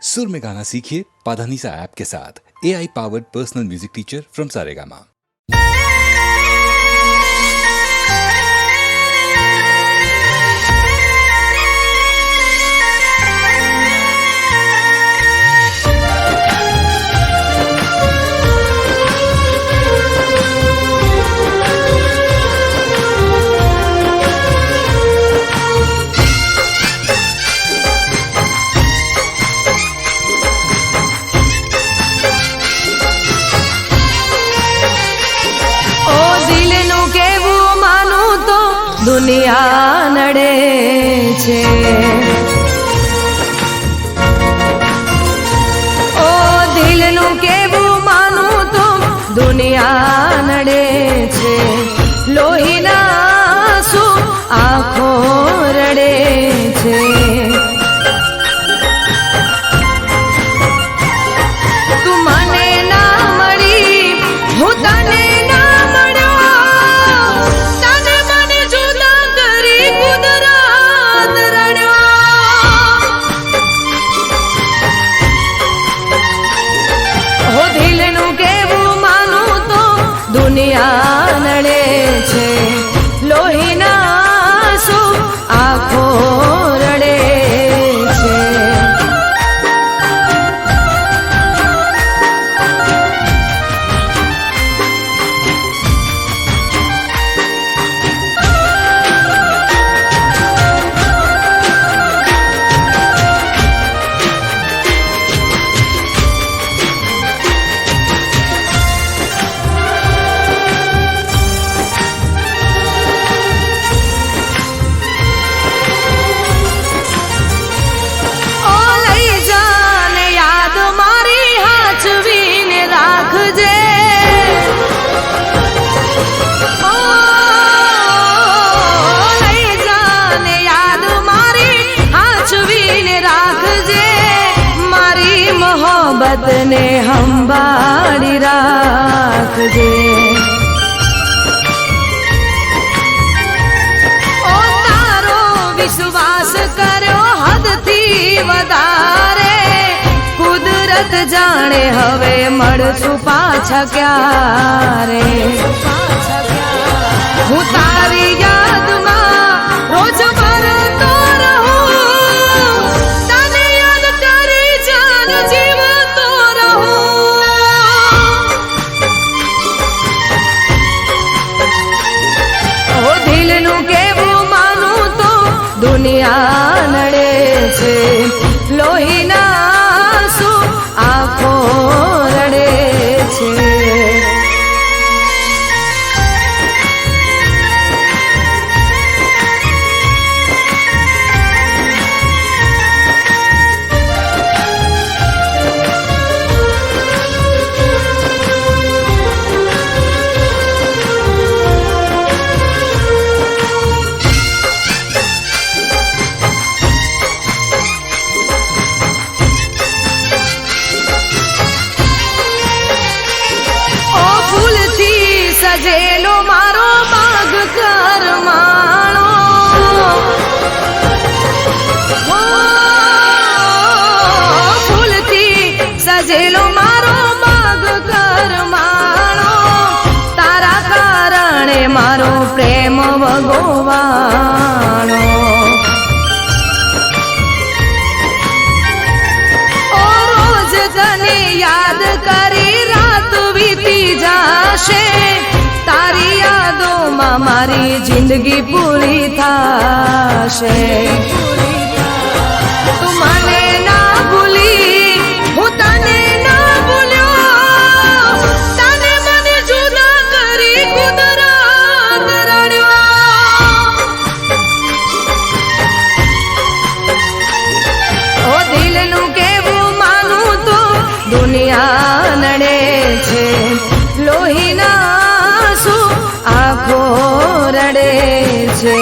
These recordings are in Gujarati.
सुर में गाना सीखिए पाधानीसा ऐप के साथ। AI powered personal music teacher from Saregama. દુનિયા નડે છે, ઓ દિલનું કેવું માનું તો દુનિયા નડે છે, લોહીના આંસુ આંખો રડે છે, તું મને ના મળી હું તને દુનિયા નડે છે, લોહીના આંસુ આંખો રડે છે. મોહબ્બતને સંભાળી રાખજે, ઓ તારો વિશ્વાસ કર્યો હદથી વધારે, કુદરત જાણે હવે મળશું પાછા ક્યારે, હું તારી યાદમાં રોજ મરતો રહું, તને યાદ કરી જાન જીવતો રહું, ઓ દિલનું કેવું માનું તો દુનિયા નડે છે, લોહીના આંસુ આંખો રડે છે. સજેલો મારો બાગ કરમાણો, ફૂલથી સજેલો મારો બાગ કરમાણો, તારા કારણે મારો પ્રેમ ભગવાણો, ઓ રોજ તને યાદ કરી રાત વીતી જાશે, તારી યાદોમાં મારી જિંદગી પૂરી થાશે, તું મને ના ભૂલી હું તને ના ભૂલ્યો, તને મને જુદા કરી કુદરત રડ્યો, ઓ દિલનું કેવું માનું તો દુનિયા નડે છે, લોહીના આંખો રડે છે.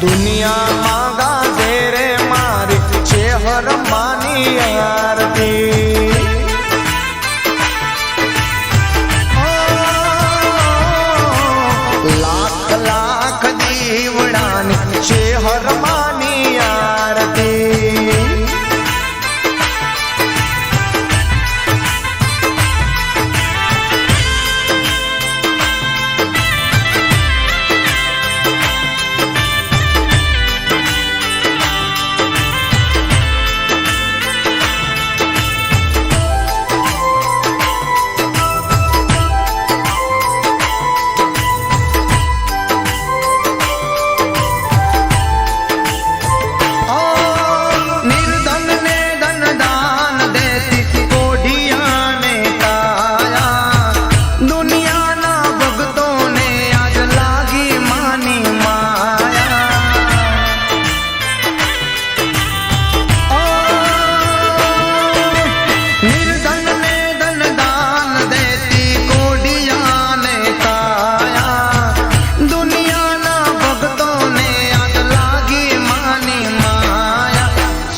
દુનિયામાં ગાજે રે મારી છે હર માની આરતી લાખ લાખ દીવડાની છે હર માની આરતી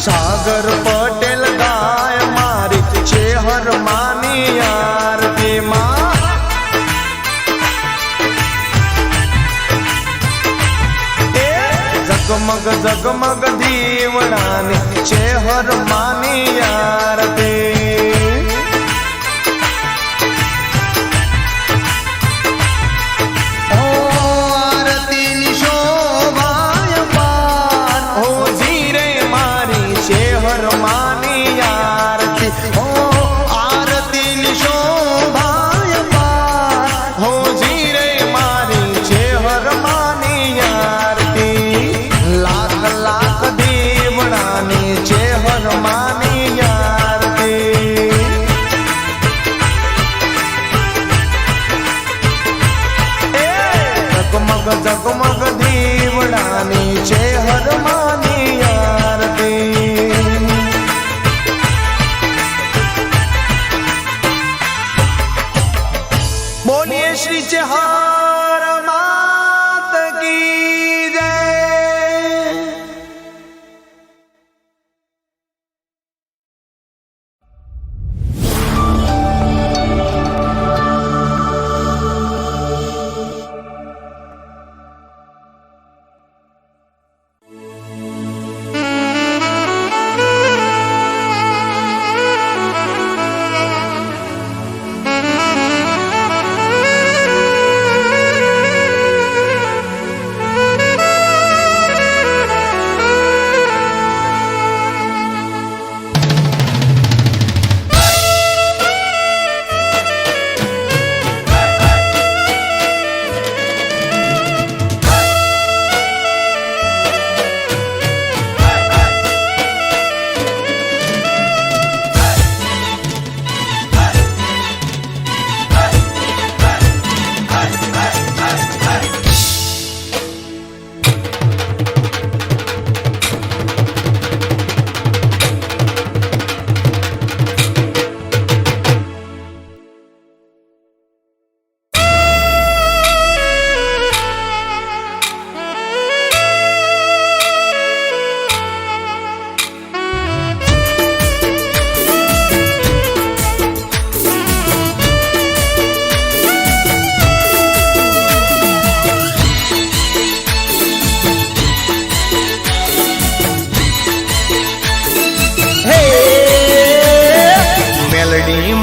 સાગર પટેલ ગાય મારી છે હર માની આરતી માં જગમગ જગમગ દીવડાની છે હર માની આરતી આરતીની શોભાય પાર હો જીરે છે હર માની આરતી હો આરતીની શોભાય પાર હો જીરે મારી છે હર માની આરતી લાખ લાખ દીવડાની છે હર માની આરતી જગમગ જગમગ દીવડાની છે હર માની આરતી बोलिए श्री चहार मात की जय।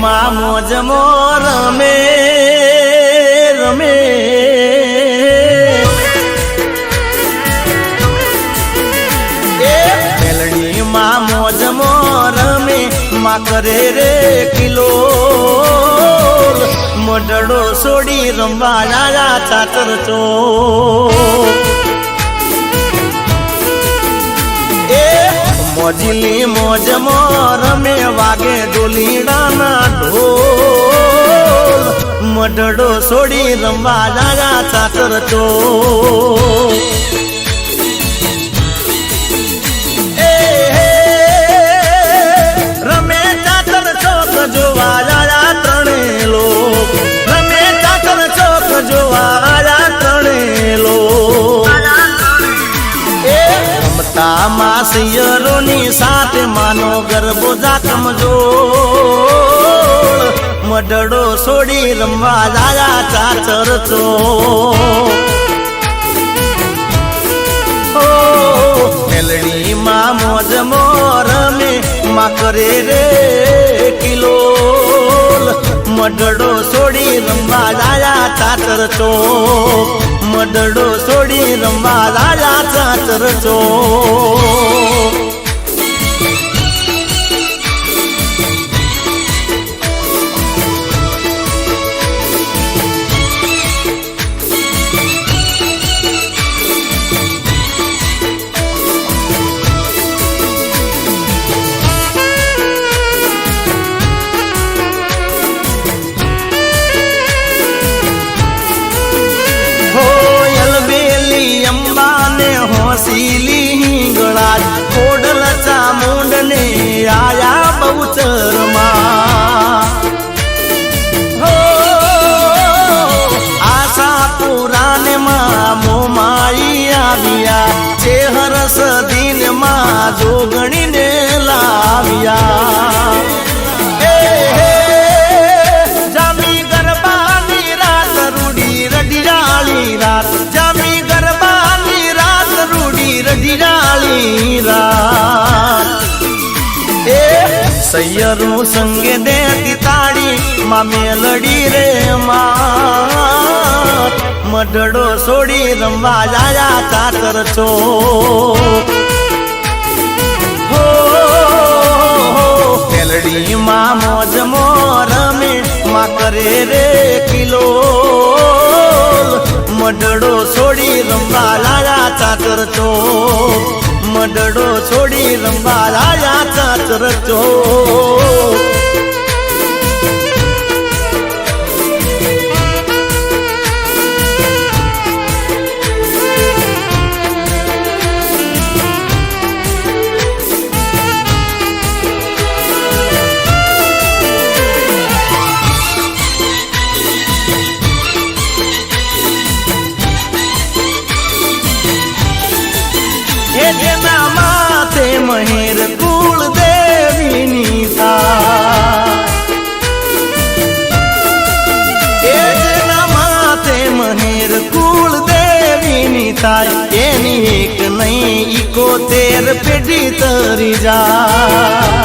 માં મોજમો રમે રમે મેલડી માં મોજમો રમે માં કરે રે કિલો મોઢડો છોડી રમવા લાયા ચાતર ચો મોજીલી મોજ રમે વાગે ડોલીડાના ઢોલ મઢડો છોડી રમવા લાયા ચાતર ચો રમે ચાતર ચોક જોવા લાયા ત્રણે લોક રમે ચાતર ચોક જોવા લાયા ત્રણે લોક તામા સૈયરોની સાથે માનો ગરબો જાકમજો મડડો છોડી રમવા જાયા ચાચર ચો મેલડીમાં મોજ મોરમે માં કરે રે કિલોલ મડડો છોડી રમવા જાયા ચાચર ચો મડડો છોડી રમવા જાયા ચાચર ચો હોસીલી હિંગળાજ કોડલ ચામુંડ ને આયા બહુચરમાં હો આશા પુરાને માં મોમાઈ આવ્યા છે હરસ દિન માં જોગણીને લાવ્યા જામી ગરબાની રાત રૂડી રડિયાળી રાત જામી રડિયાળી રાત એ સૈયરો સંગે દેતી તાળી માં મેલડી રે માત મડડો છોડી રમવા જાયા ચાચર છો હો મેલડી માં મોજ મોરમે માં કરે રે કિલો મડડો છોડી રમવા લાયા ચાચર ચો મડડો છોડી રમવા લાયા ચાચર ચો જેના માથે મહેર કુળ દેવીની જેના માથે મહેર કુળ દેવીની થાય એની એક નહીં 71 પેઢી તરી જા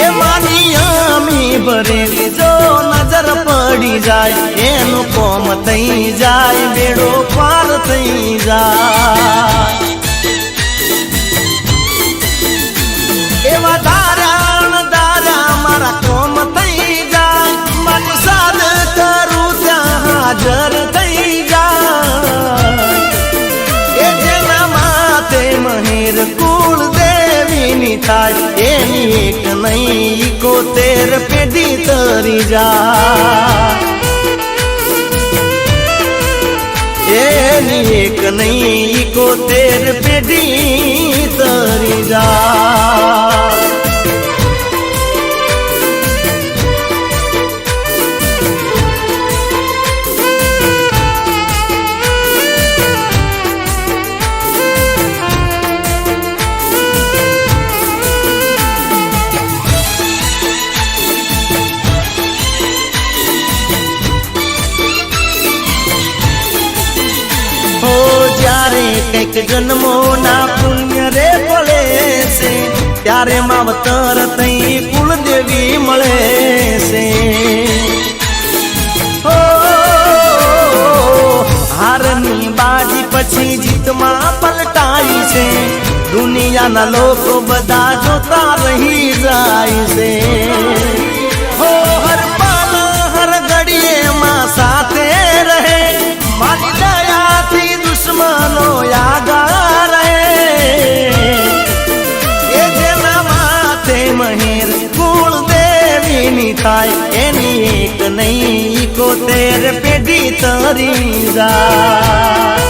એ માની અમી ભરેલી જો નજર પડી જાય એનું કોમ થઈ જાય બેડો પાર થઈ જાય એવા દારા મારા કોમ થઈ જાય મારી સાદ કરું ત્યાં હાજર થઈ જાય એ જેના માથે મહેર કુળ દેવીની થાય એની એક નહીં 71 પેઢી તરી જાય એની એક નહીં 71 પેઢી તરી જાય કઈક જન્મો ના પુણ્ય રે પડે છે ત્યારે માવતર થઈ કુળદેવી મળે છે હારની બાજી પછી જીતમાં પલટાઈ છે દુનિયાના લોકો બધા જોતા રહી જાય છે હો હર પલ હર ઘડીએ માં સાથે રહે મારી દયાથી દુશ્મનો યાગા રહે એ જેના માથે મહેર કુળ દેવીની થાય એની એક નહીં 71 પેઢી તરી જાય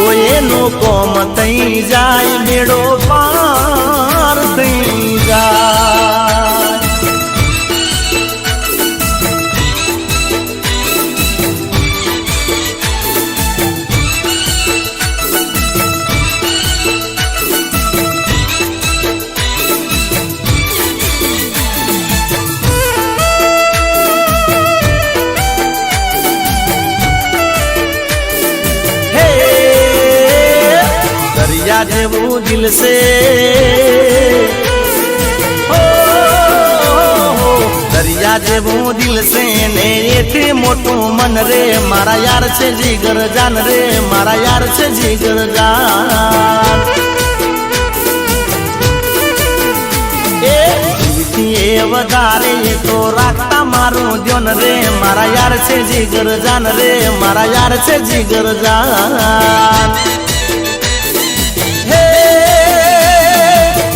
ઓ એનું કોમ થઈ જાય બેડો પાર થઈ જાય દરિયા જેવું દિલ છે દરિયા જેવું દિલ છે ને એથી મોટું મન રે મારા યાર છે જીગર જાન રે મારા યાર છે જીગર જાન એ વધારે તો રાખતા મારું ધ્યાન રે મારા યાર છે જીગર જાન રે મારા યાર છે જીગર જાન હે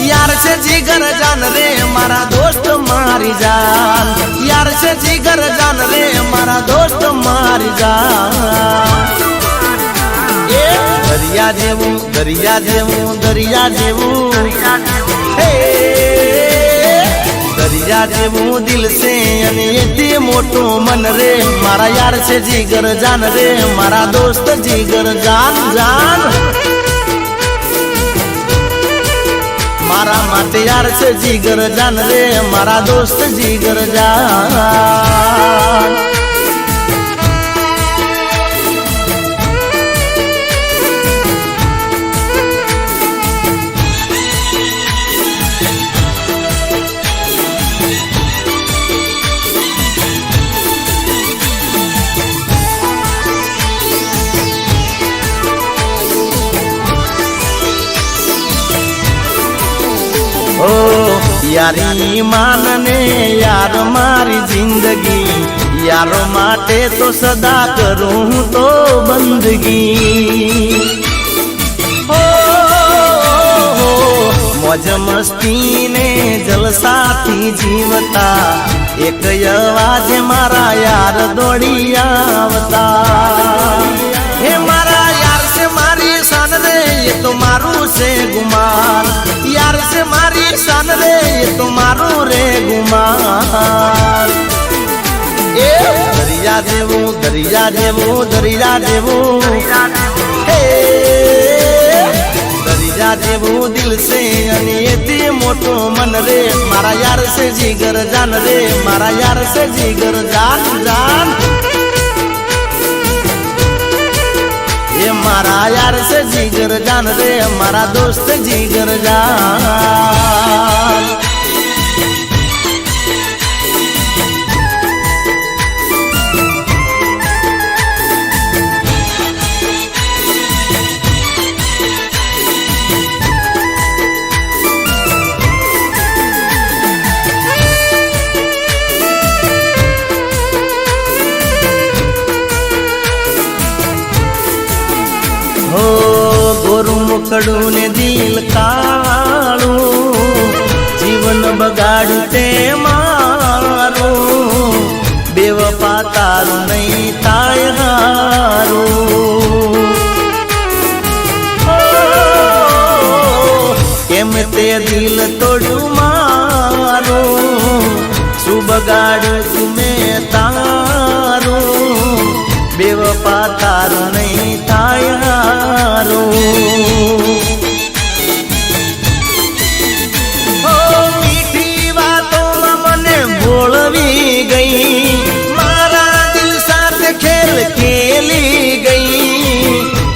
યાર છે જીગર જાન રે મારા દોસ્ત મારી જાન યાર છે જીગર જાન રે મારા દોસ્ત મારી જાન એ દરિયા જેવું દરિયા જેવું દરિયા જેવું હે દરિયા જેવું દિલ છે અને એથી મોટું મન રે મારા યાર છે જીગર જાન રે મારા દોસ્ત જીગર જાન જાન મારા માટે યાર છે જીગર જાન રે મારા દોસ્ત જીગર જાન યારી માનને યાર મારી જિંદગી યારો માટે તો સદા કરું તો બંદગી મોજ મસ્તી ને જલસાથી જીવતા એક અવાજ મારા યાર દોડી આવતા હે મારા યાર છે મારી શાન રે એ તો મારું છે ગુમાન યાર છે મારી શાન રે એ તો મારું રે ગુમાન એ દરિયા જેવું દરિયા જેવું દરિયા જેવું હે દરિયા જેવું દિલ છે અને એથી મોટું મન રે મારા યાર છે જીગર જાન રે મારા યાર છે જીગર જાન જાન એ મારા યાર છે જીગર જાન રે મારા દોસ્ત જીગર જાન ગોરું મુખડું ને દિલ કાળું જીવન બગાડ્યું તે મારું બેવફા તારું નહીં થાય હારું કેમ તે દિલ તોડ્યું મારું શું બગાડ્યું તું મેં તારું બેવફા તારું નહીં થાય હારું મીઠી વાતોમાં મને ભોળવી ગઈ મારા દિલ સાથે ખેલ ખેલી ગઈ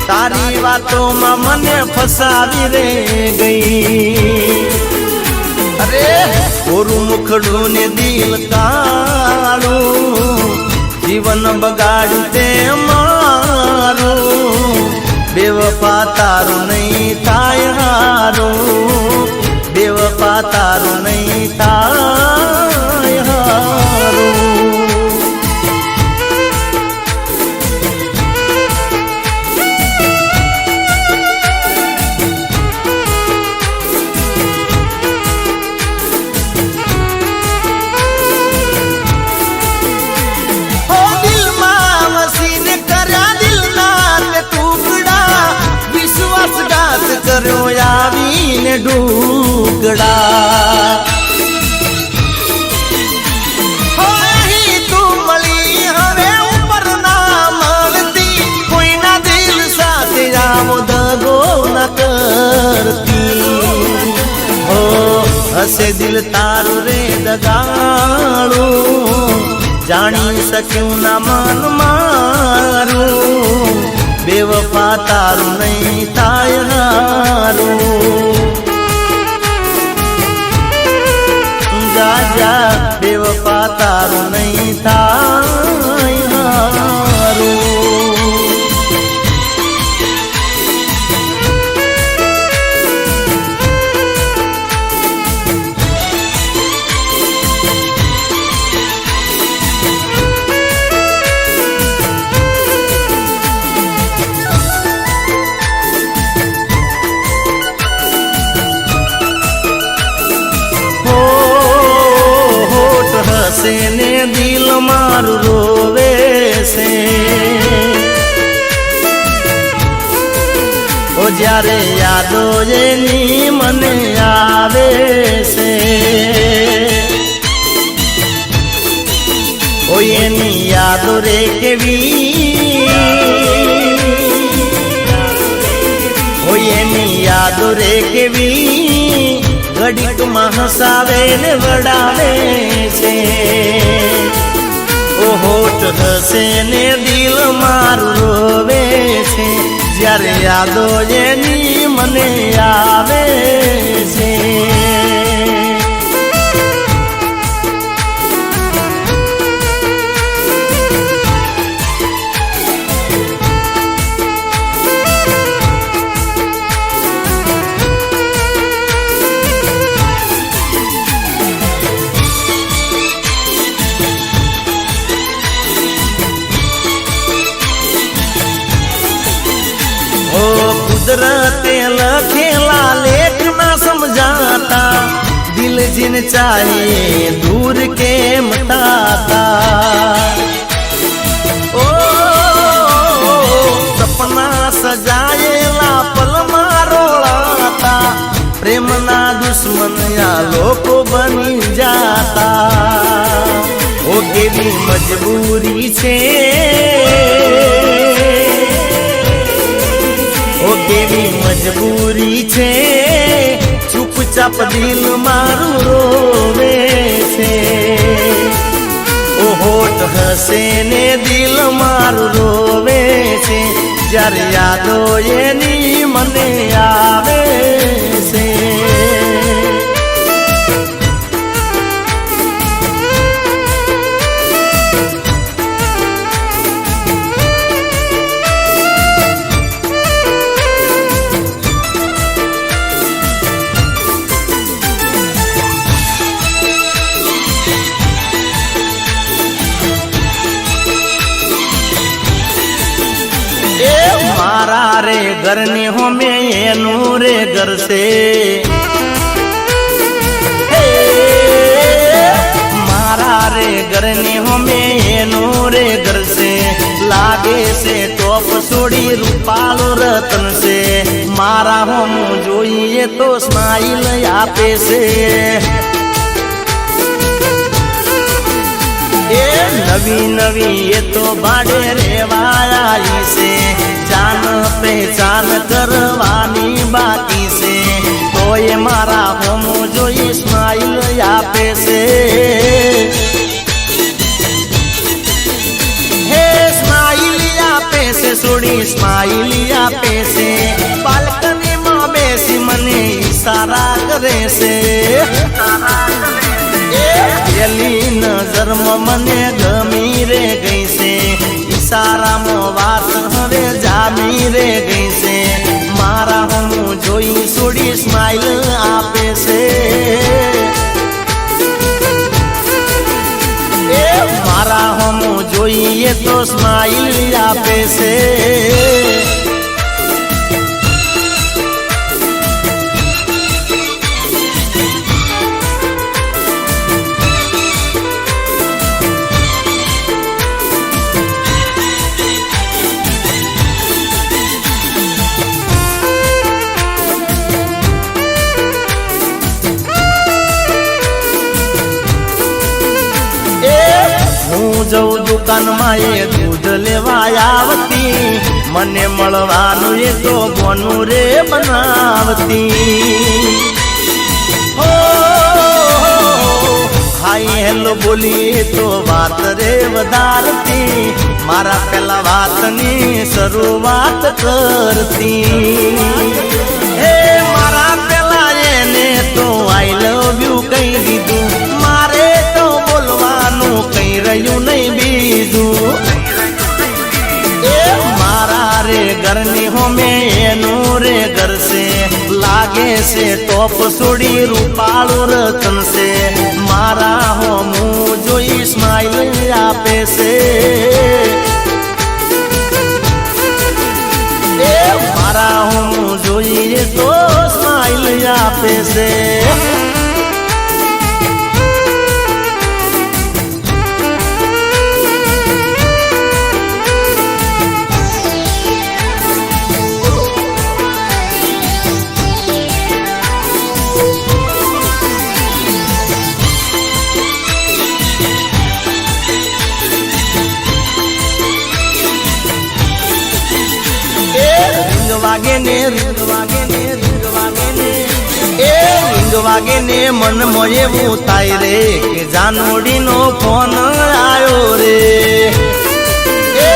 તારી વાતોમાં મને ફસાવી રે ગઈ અરે કોરું મુખડું ને દિલ કાળું જીવન બગાડ્યું તે મારું બેવફા તારું નહીં થાય હારું બેવફા તારું નહીં થાય હારું કર્યો આવીને ઢૂકડા અહીં તું મળી હવે ઉપર ના મળતી કોઈના દિલ સાથે આવો દગો ન કરતી હો હસે દિલ તારું રે દગાડું જાણી શક્યું ના મન મારું બેવફા તારું નહીં થાય હારું જા જા બેવફા તારું નહીં થાય હારું ને દિલ મારું રોવે છે ઓ જ્યારે યાદો એની મને આવે છે ઓ એની યાદો રે કેવી ઓ એની યાદો રે કેવી ઘડીકમાં હસાવે ને વડાવે છે ઓ હોઠ હસે ને દિલ મારું રોવે છે જ્યારે યાદો એની મને આવે છે कुदरते लखेला लेख ना समझाता दिल जिन चाहिए दूर के मटाता ओ सपना सजाएला पल मारोलाता प्रेम ना दुश्मन या लोको बनी जाता ओ केवी मजबूरी छे ओ केवी मजबूरी छे चुपचाप दिल मारू रोवे छे ओ होठ हसे ने दिल मारू रोवे छे જ્યારે યાદો એની મને આવે છે मारा रे घर ने हो में एनू रे घर से मारा रे घर ने हो में एनू रे घर से लागे से टॉप सोड़ी रूपालो रतन से मारा हम जोइए तो स्माइल आपे से ए नवी नवी ये तो बाड़े रेवाया से जान पहचान करवानी बाकी से तो ये मारा हम जो इस्माइल आपे से हे इस्माइल आपे से सोड़ी इस्माइल आपे से बालकनी माँ बेसी मने इशारा करे से પેલી નજરમાં મને ગમી રે ગઈ છે ઈશારામાં વાત હવે જામી રે ગઈ છે મારા હું જોઈ છોડી સ્માઈલ આપે છે એ મારા હું જોઈએ તો સ્માઈલ આપે છે જઉં દુકાનમાં એ દૂધ લેવા આવતી મને મળવાનું એ તો બોનું રે બનાવતી હો હાઈ હેલો બોલીએ તો વાત રે વધારતી મારા પેલા વાતની શરૂઆત કરતી હે મારા પેલા એને તો આઈ લવ યુ કહી દીધું મારે તો બોલવાનું કઈ રહ્યું નહીં બીજું એ મારા રે ઘરની હોમે એનું રે ઘર છે લાગે છે ટોપ છોડી રૂપાળું રતન છે મારા હોમું જોઈ સ્માઈલ આપે છે એ મારા હોમું જોઈએ તો સ્માઈલ આપે છે વાગે ને મન મોયે હું થાય રે કે જાનોડી નો ફોન આવ્યો રે એ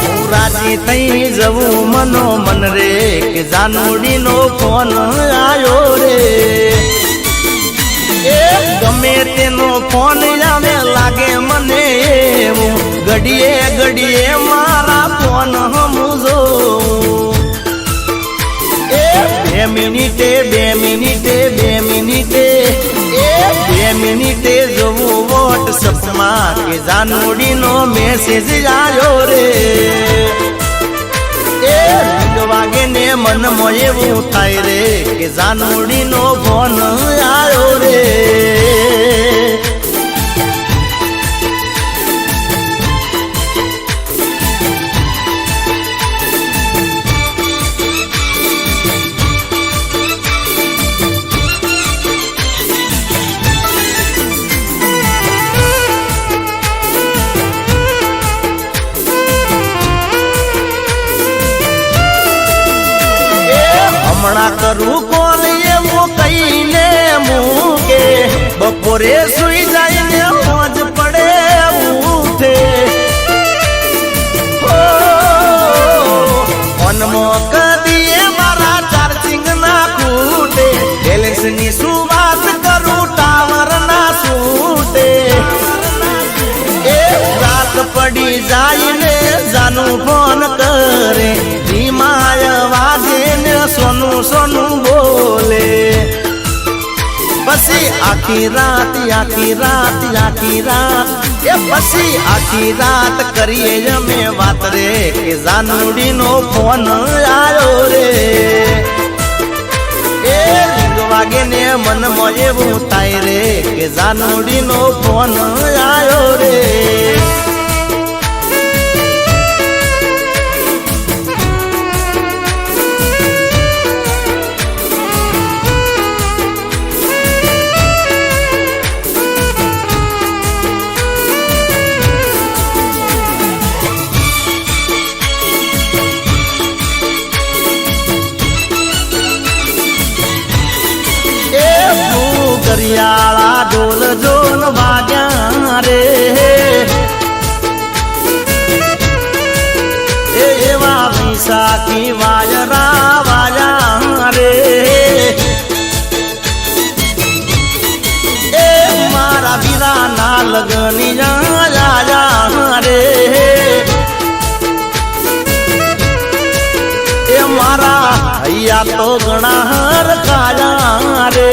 હું રાજી થઈ જવું મનો મન રે કે જાનોડી નો ફોન આવ્યો રે એ ગમે તેનો ફોન આવે લાગે મને એવું ઘડીએ ઘડીએ મારા ફોન હમું જોઉં બે મિનિટે એ 2 મિનિટે જોવું વોટ્સઅપમાં કે જાનોડીનો મેસેજ આવ્યો રે એ વાગે ને મન મોય એવું થાય રે કે જાનોડીનો ફોન આવ્યો રે હમણાં કરું કોણ એવું કહીને મૂકે બપોરે સુઈ જાય મોજ પડે ઉઠે મનમો કદીએ મારા ચાર્જિંગ ના ખૂટે બેલેન્સ ની શું વાત કરું ટાવર ના છૂટે એ રાત પડી જાય ને જાનું ફોન કરે ધીમાય વાગે ને સોનું સોનું બોલે પછી આખી રાત એ પછી આખી રાત કરીએ અમે વાત રે કે જાનુડી નો ફોન આવ્યો રે એ વાગે ને મન મોય એવું થાય રે કે જાનુડી નો ફોન આવ્યો રે દરિયાળા ઢોલ જોન વાગ્યા રે એવા વૈશાખી વાયરા વાયા રે એ મારા વીરા ના લગની આયા રે એ મારા હૈયા તો ઘણા હર કાયા રે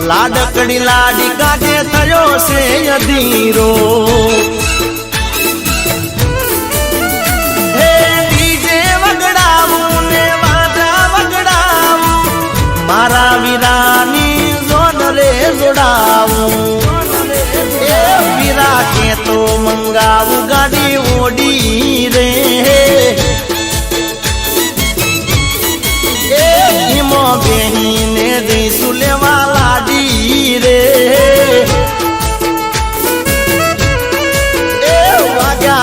લાડકડી લાડી કાઢે થયો છે અધીરો હે ડીજે વગડાવું ને વાજા વગડાવું મારા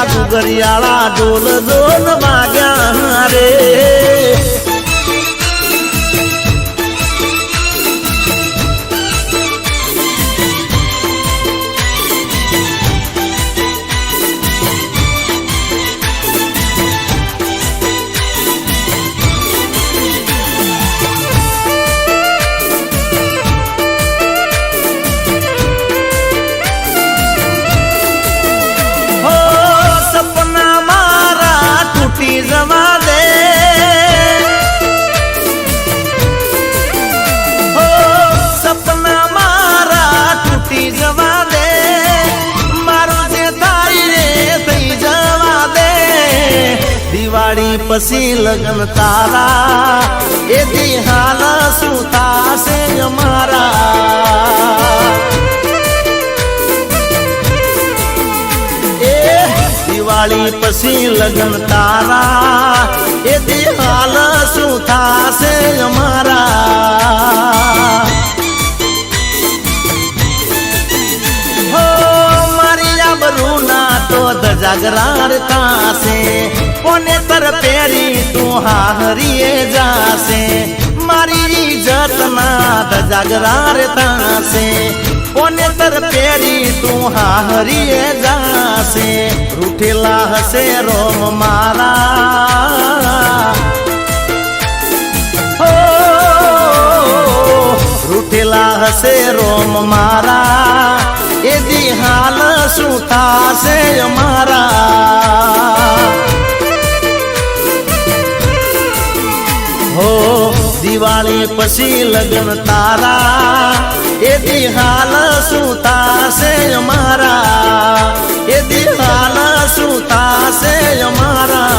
વાગ્યા ગુગરિયાળા ઢોલ ઢોલ વાગ્યા રે જવા દે હો સપના મારા તૂટી જવા દે મારું જે થાય રે થઈ જવા દે દિવાળી પછી લગન તારા એ દિહાલ શું થાશે અમારા દિવાળી પછી લગન તારા એ દિહાલ શું થાશે અમારા હો મારી આબરૂ ના તો ધજાગરાર થાશે કોને તર પેરી તું હાહરીએ જાશે મારી ઇજ્જત ના ધજાગરાર થાશે કોને તર પેરી તું હાહરીએ જાશે રૂઠેલા હશે રોમ મારા હો રૂઠેલા હશે રોમ મારા એ દિહાલ શું થાશે અમારા હો દિવાળી પછી લગન તારા એ દિહાલ શું થાશે અમારા એ દિહાલ શું થાશે અમારા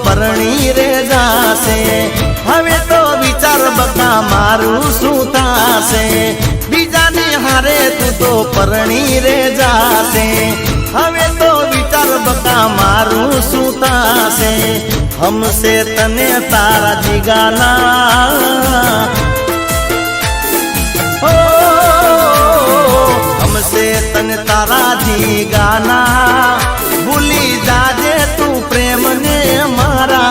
પરણી રે જાશે હવે તો વિચાર બકા મારું શું થાશે બીજાની હારે તું તો પરણી રે જાશે હવે તો વિચાર બકા મારું શું થાશે હમસે તને તારા જીગાના હો હમસે તને તારા જીગાના ભૂલી જાજે તું પ્રેમ ને મારા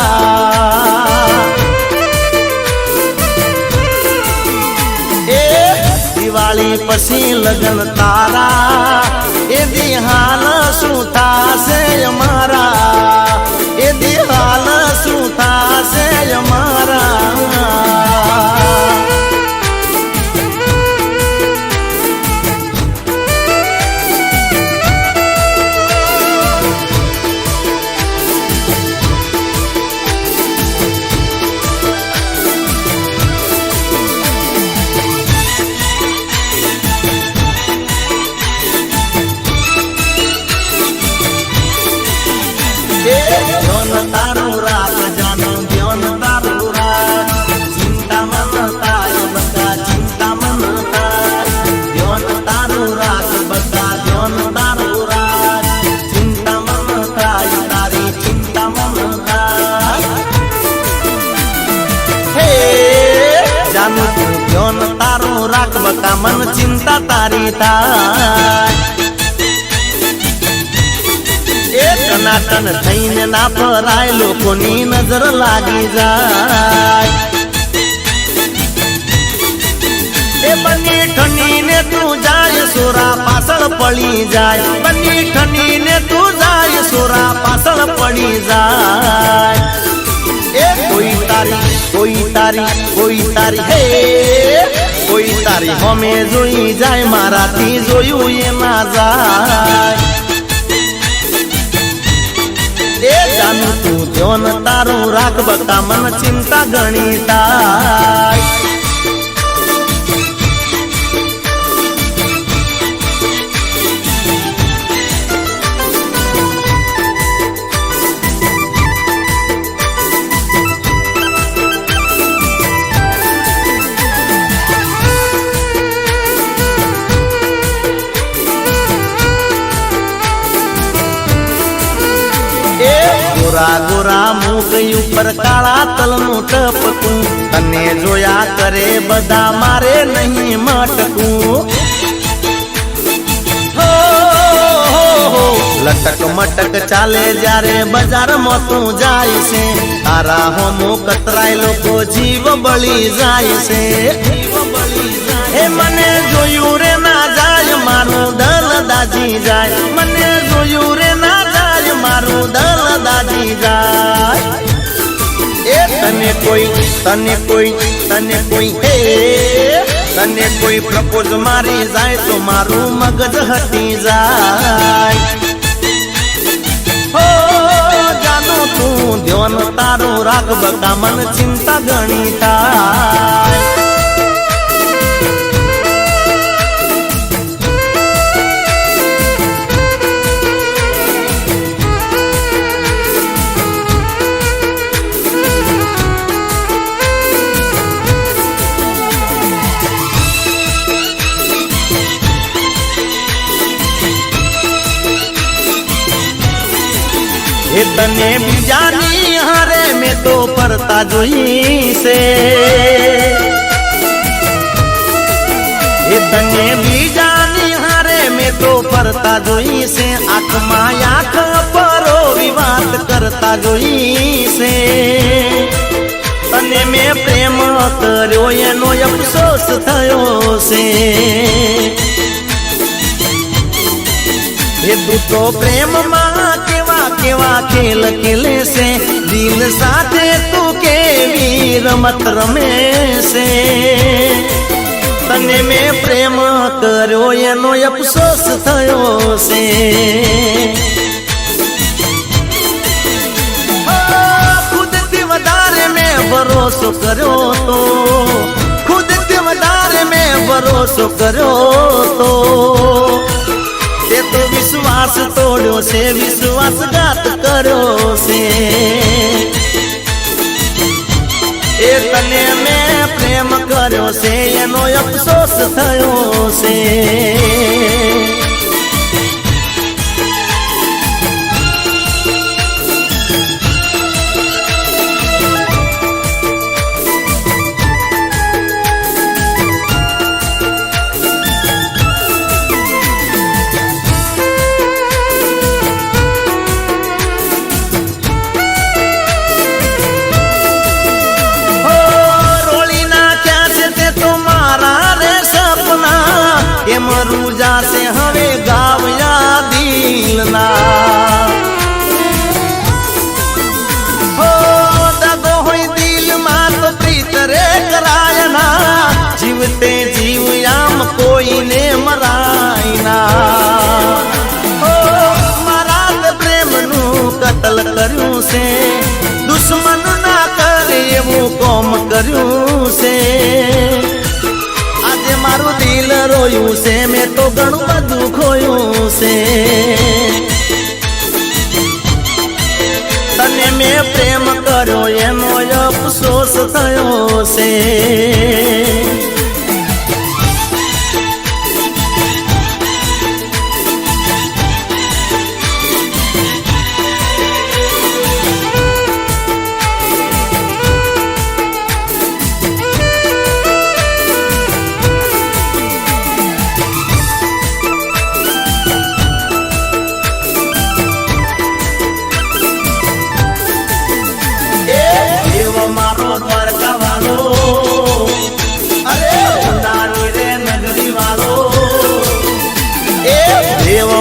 એ દિવાળી પછી લગન તારા એ દિહાલ શું થાશે અમારા એ દિહાલ શું થાશે અમારા તારું રાત જાનો ધ્યાન તારું રાત ચિંતા મન થાય બધા ચિંતા મન થાય ધ્યાન તારું રાત બધા ધ્યાન તારું રાત ચિંતા મન થાય તારી ચિંતા મન થાય હે જાનો ધ્યાન તારું રાખ બકા મન ચિંતા તારી થાય ટનાટન થઈને ના ફરાય લોકોની નજર લાગી જાય એ બની ઠનીને તું જાય સોરા પાછળ પડી જાય બની ઠનીને તું જાય સોરા પાછળ પડી જાય એ કોઈ તારી હે કોઈ તારી હોમે જોઈ જાય મારાથી જોયું એ ના જાય એ જાનું તું ધ્યાન તારું રાખ બકા મન ચિંતા ગણી થાય ગોરા ગોરા મુખ ઉપર કાળા તલનું ટપકું તને જોયા કરે બધા મારે નહીં મટકું લટક મટક ચાલે જ્યારે બજારમાં તું જાય છે તારા હોમો કતરાય લોકો જીવ બળી જાય છે એ મને જોયું રે ના જાય મારું દલ દાજી જાય મને જોયું રે ના જાય મારું દલ દાજી જાય એ તને કોઈ હે તને કોઈ પ્રપોઝ મારી જાય તો મારું મગજ હટી જાય હો જાનો તું ધ્યાન તારું રાખ બકા મન ચિંતા ગણી થાય એ તને બીજાની હારે મેં તો ફરતા જોઈ છે એ તને બીજાની હારે મેં તો ફરતા જોઈ છે આંખમાં આંખ પરોવી વાત કરતા જોઈ છે તને મેં પ્રેમ કર્યો એનો અફસોસ થયો છે એ તું તો પ્રેમમાં કેવા ખેલ ખેલે છે દિલ સાથે તું કેવી રમત રમે છે તને મેં પ્રેમ કર્યો એનો અફસોસ થયો છે ખુદથી વધારે મેં ભરોસો કર્યો તો ખુદથી વધારે મેં ભરોસો કર્યો તો તે તો વિશ્વાસ તોડ્યો છે વિશ્વાસઘાત કર્યો છે એ તને મેં પ્રેમ કર્યો છે એનો અફસોસ થયો છે મરું જાશે હવે ગાવ્યા દિલના હો દગો હોય દિલમાં તો પ્રીત રે કરાય ના જીવતે જીવ આમ કોઈને મરાય ના હો મારા પ્રેમનું કતલ કર્યું છે દુશ્મન ના કરે એવું કોમ કર્યું છે મારું દિલ રોયું છે મેં તો ઘણું બધું ખોયું છે તને મેં પ્રેમ કર્યો એનો અફસોસ થયો છે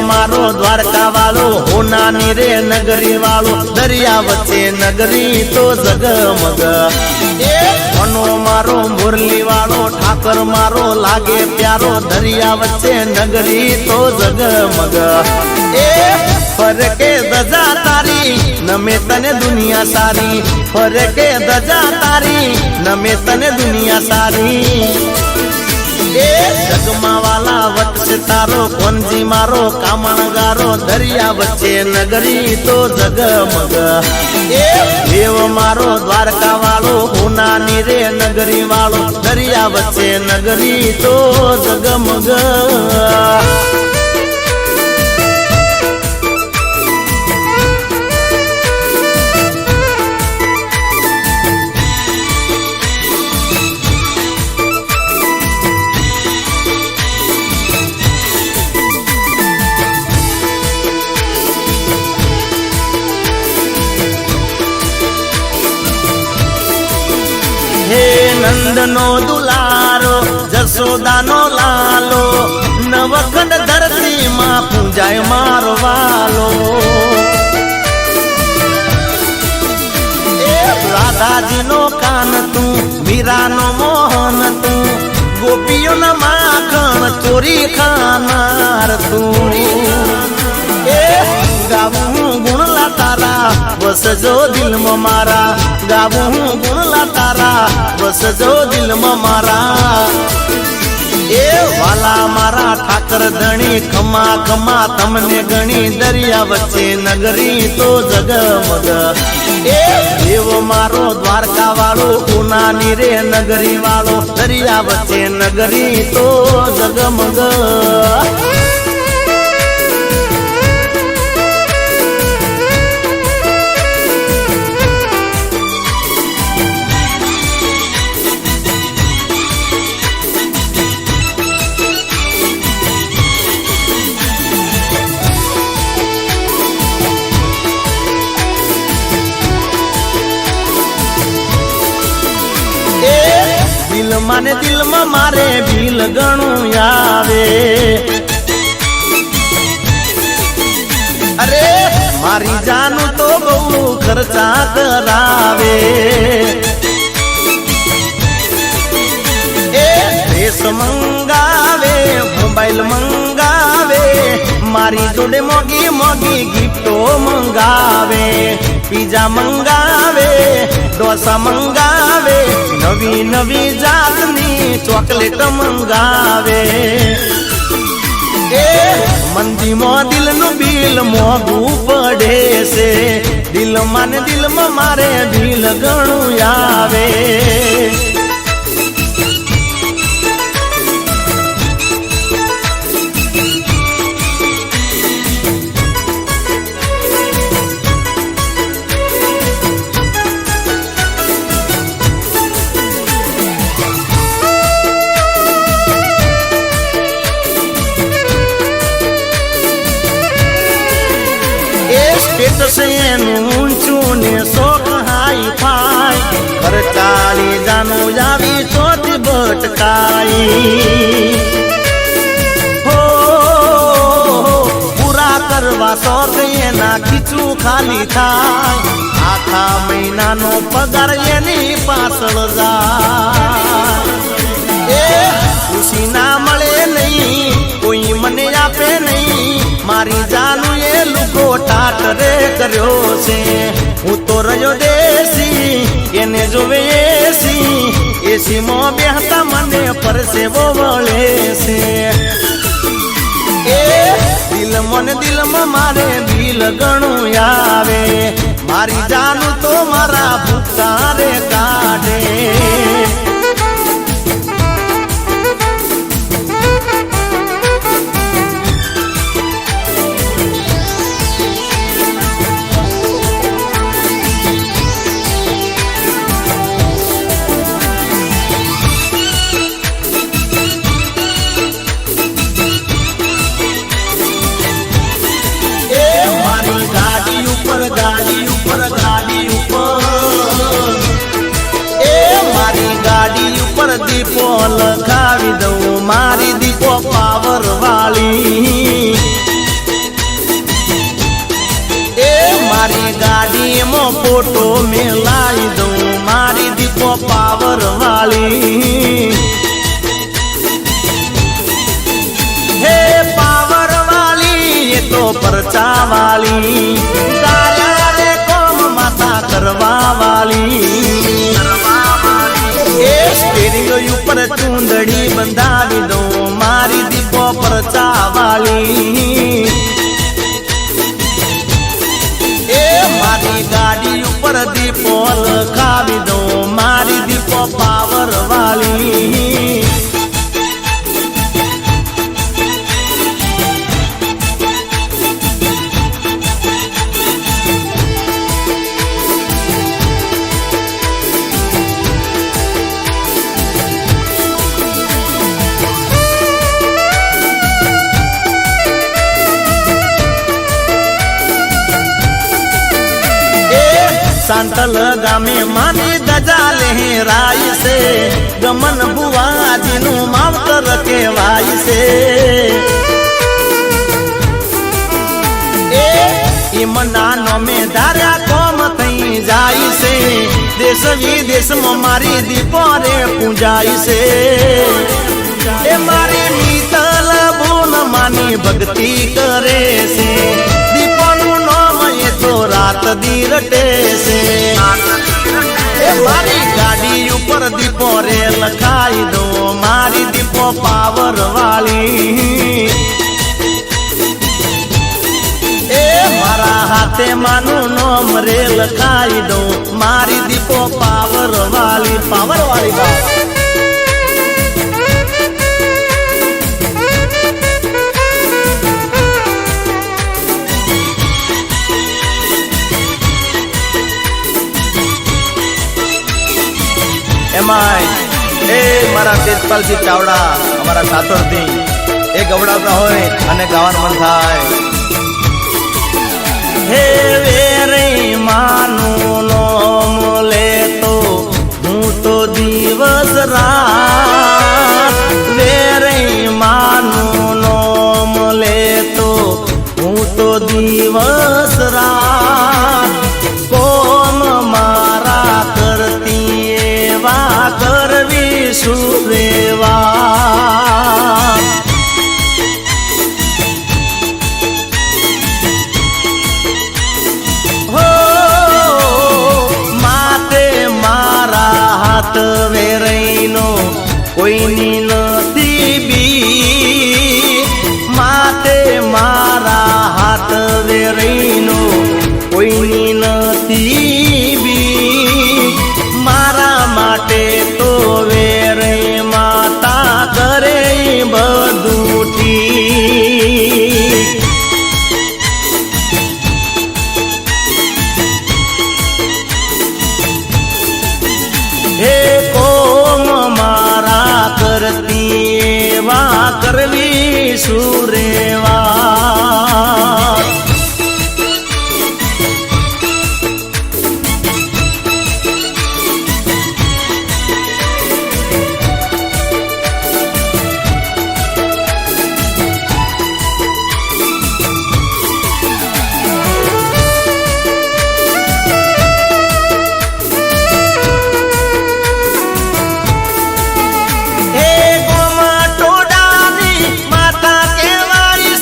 મારો દ્વારકા વાળો હોનાની રે નગરી વાળો દરિયા વચ્ચે નગરી તો જગમગ એ પનો મારો મુરલી વાળો ઠાકર મારો લાગે પ્યારો દરિયા વચ્ચે નગરી તો જગમગ એ ફરકે દજા તારી નમે તને દુનિયા સારી ફરકે દજા તારી નમે તને દુનિયા સારી એ જગમાં વાલા વચ્ચે તારો કોનજી મારો કામણગારો દરિયા વચ્ચે નગરી તો જગમગ એ દેવ મારો દ્વારકા વાળો હોનાની રે નગરી વાળો દરિયા વચ્ચે નગરી તો જગમગ હે નંદનો દુલારો જસોદાનો લાલો નવખંડ ધરતીમાં પૂજાય મારો વાલો એ રાધાજીનો કાન તું મીરાનો મોહન તું ગોપીઓના માખણ ચોરી ખાનાર તું એ ગાવું ગુણલા તારા વસજો દિલમાં મારા ગાવું ગુણલા તારા વસજો દિલમાં મારા એ વાલા મારા ઠાકર ધણી ખમા ખમા તમને ગણી દરિયા વચ્ચે નગરી તો જગમગ એ દેવ મારો દ્વારકા વાળો ઉનાની રે નગરી વાળો દરિયા વચ્ચે નગરી તો જગમગ દિલમાં ને દિલમાં મારે ભીલ ગણું આવે અરે મારી જાનું તો બહુ ખર્ચા કરાવે એ ડ્રેસ મંગાવે મોબાઈલ મંગાવે મારી જોડે મોગી મોગી ગિફ્ટો મંગાવે પીઝા મંગાવે ડોસા મંગાવે નવી નવી જાતની ચોકલેટ મંગાવે એ મંદીમાં દિલનું બિલ મોંઘું પડે છે દિલમાં ને દિલમાં મારે બિલ ઘણું આવે સ્ટેટસ એનું ઊંચું ને શોખ હાઈ ફાઈ ખર્ચાળી જાનું આવી ચોથી ભટકાઈ હો પૂરા કરવા શોખ એના ખીચું ખાલી થાય આખા મહિનાનો પગાર એની પાછળ જાય એ ખુશી ના મળે નહીં કોઈ મને આપે નહીં મારી જાનું એ લુકો ટાટ રે કર્યો છે હું તો રહ્યો દેશી એને જોવે એસી માં બેહતા મને પરસેવો વળે છે એ દિલમાં મારે બિલ ઘણું આવે મારી જાનું તો મારા ભૂખા રે કાઢે દીપો લખાવી દઉં મારી દીપો પાવર વાળી એ મારી ગાડીમાં ફોટો મેલાવી દઉં મારી દીપો પાવર વાળી હે પાવર વાળી એ તો પરચા વાળી તારા રે કોમ માતા કરવા વાળી એ સ્ટેરિંગ ઉપર ચૂંદડી બંધાવી દો મારી દીપો પરચા વાળી એ મારી ગાડી ઉપર દીપો લખાવી દો મારી દીપો પાવર વાળી सांतल गामे मानी दजा लहराई से गमन बुआजी नु मावतर केवाई से ए मनानो में धारा कोम थई जाई से देश विदेश में मारी दीपोरे पूजाई से ए मारी मीतल बोन मानी भक्ति करे से दीपोनु नाम ये तो रात दी रटे से ए मारी गाड़ी ऊपर दीपो रे लखाई दो मारी दीपो पावर वाली ए मारा हाथे मानु नाम रे लखाई दो मारी दीपो पावर वाली बात મારા તેજપાલજી ચાવડા અમારા સાતરથી એ ગવડાવતા હોય અને ગાવાનું મન થાય હે વેરે માનું નામ લેતો હું તો દિવસ રાત વેરે માનું નામ લેતો હું તો દિવસ રાત કોમ મારા કરતી એવા કરવી સુરેવા હો માતે મારા હાથ વેરઈનો કોઈની નથી બી માતે મારા હાથ વેરઈનો કોઈની નથી બી મારા માટે તો વેરે માતા કરે બધું ઠીક હે કોમ મારા કરતી એવા કરવી સુરેવા હે ગોમા ટોડાની માતા કેવાય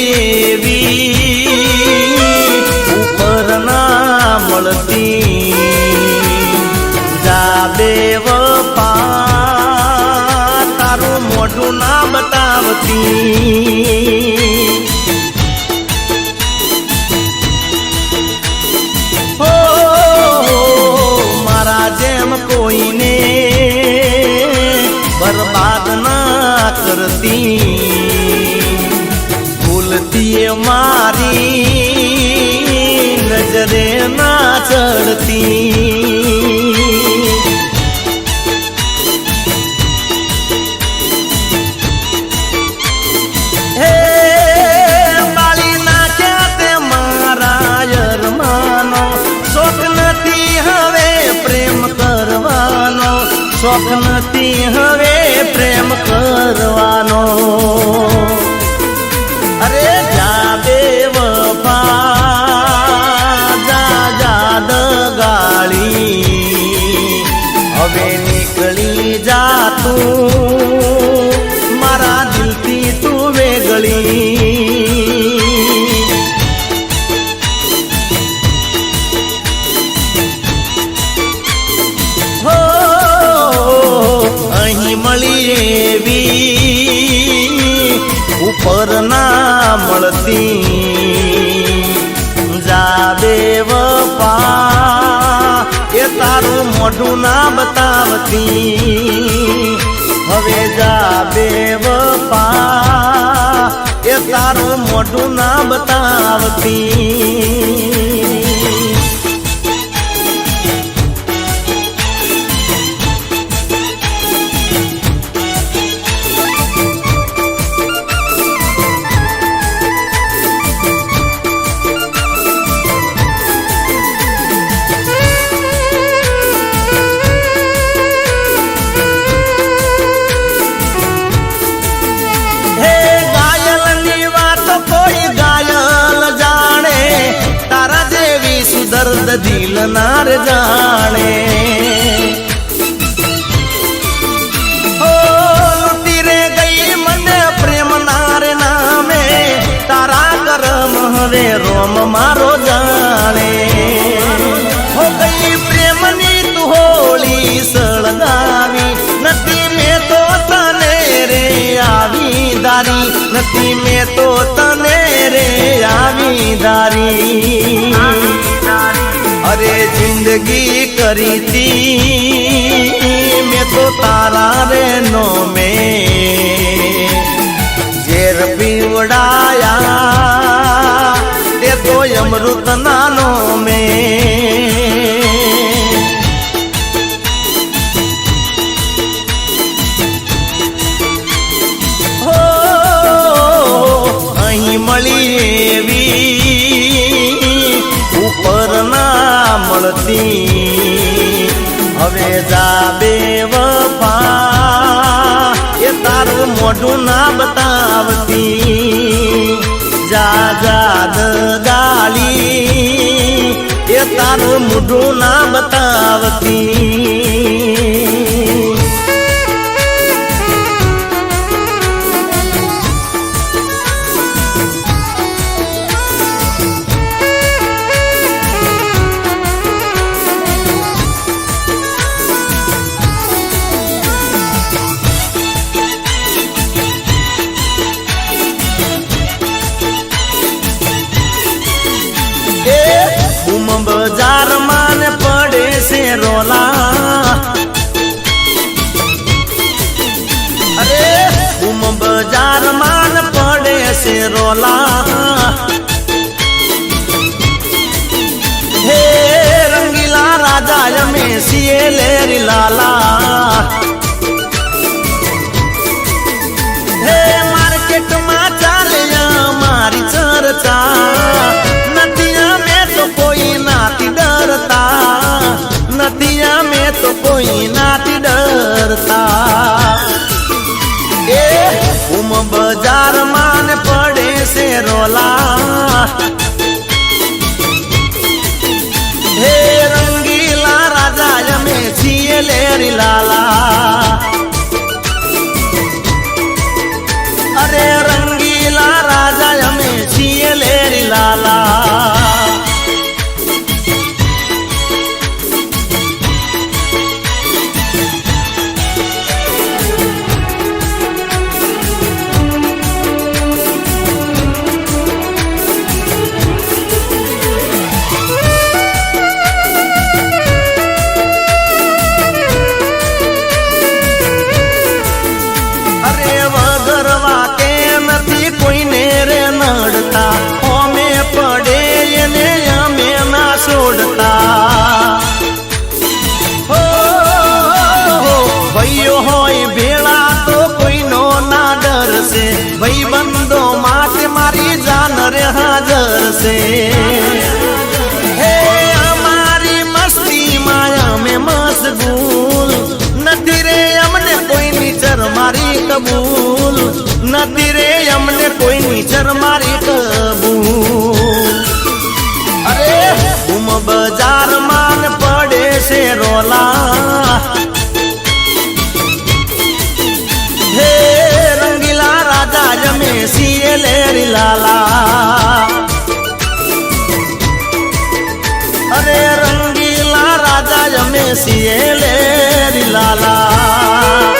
એવી ઉપર ના મળતી જા બેવફા તારું મોઢું ના બતાવતી હો મારા જેમ કોઈને બરબાદ ના કરતી ભૂલતી મારી નજરે ના ચડતી હે બાળી નાખ્યા તે મારા યરમાનો શોખ નથી હવે પ્રેમ કરવાનો શોખ નથી હવે પ્રેમ કરવાનો અરે જા બેવફા જા જાદ ગાળી હવે નીકળી જા તું મારા દિલથી તું વેગળી હો અહીં મળી એવી ઉપર ના મળતી જા બેવફા એ તારું મોઢું ના બતાવતી હવે જા બેવફા એ તારું મોઢું ના બતાવતી દર્દ દિલ નાર જાણે હો લૂટી રે ગઈ મને પ્રેમ નાર નામે તારા કરમ હવે રોમ મારો જાણે હો ગઈ પ્રેમની તું હોળી સળગાવી નથી મેં તો તને રે આવી દારી નથી મેં તો તને રે આવી દારી અરે જિંદગી કરી તી મેં તો તારા રે નો મેં ઝેર પીવડાયા તે તો અમૃત નાનો મેં હો અહીં મળી એવી ઉપર ના મળતી હવે જા બેવફા એ તારું મોઢું ના બતાવતી જા જાદ ગાળી એ તારું મોઢું ના બતાવતી બજાર માં પડે છે રોલા અરે બજાર માં પડે છે રોલા હે રંગીલા રાજા અમે છીએ લેરી લાલા હે માર્કેટ માં ચાલે મારી ચર્ચા નથી અમે તો કોઈ નાથી ડરતા એ બજાર માં પડે છે રોલા હે રંગીલા રાજા અમે છીએ લેરી લાલા અરે રંગીલા રાજા અમે છે હે અમારી મસ્તીમાં અમે મશગુલ નથી રે અમને કોઈની ચરમારી કબૂલ નથી રે અમને કોઈની ચરમારી કબૂલ અરે ઉમ બજાર માન પડે છે રોલા હે રંગીલા રાજા જમે સિંહ લેરી લાલા અરે રંગીલા રાજા જમે સિંહ લેરી લાલા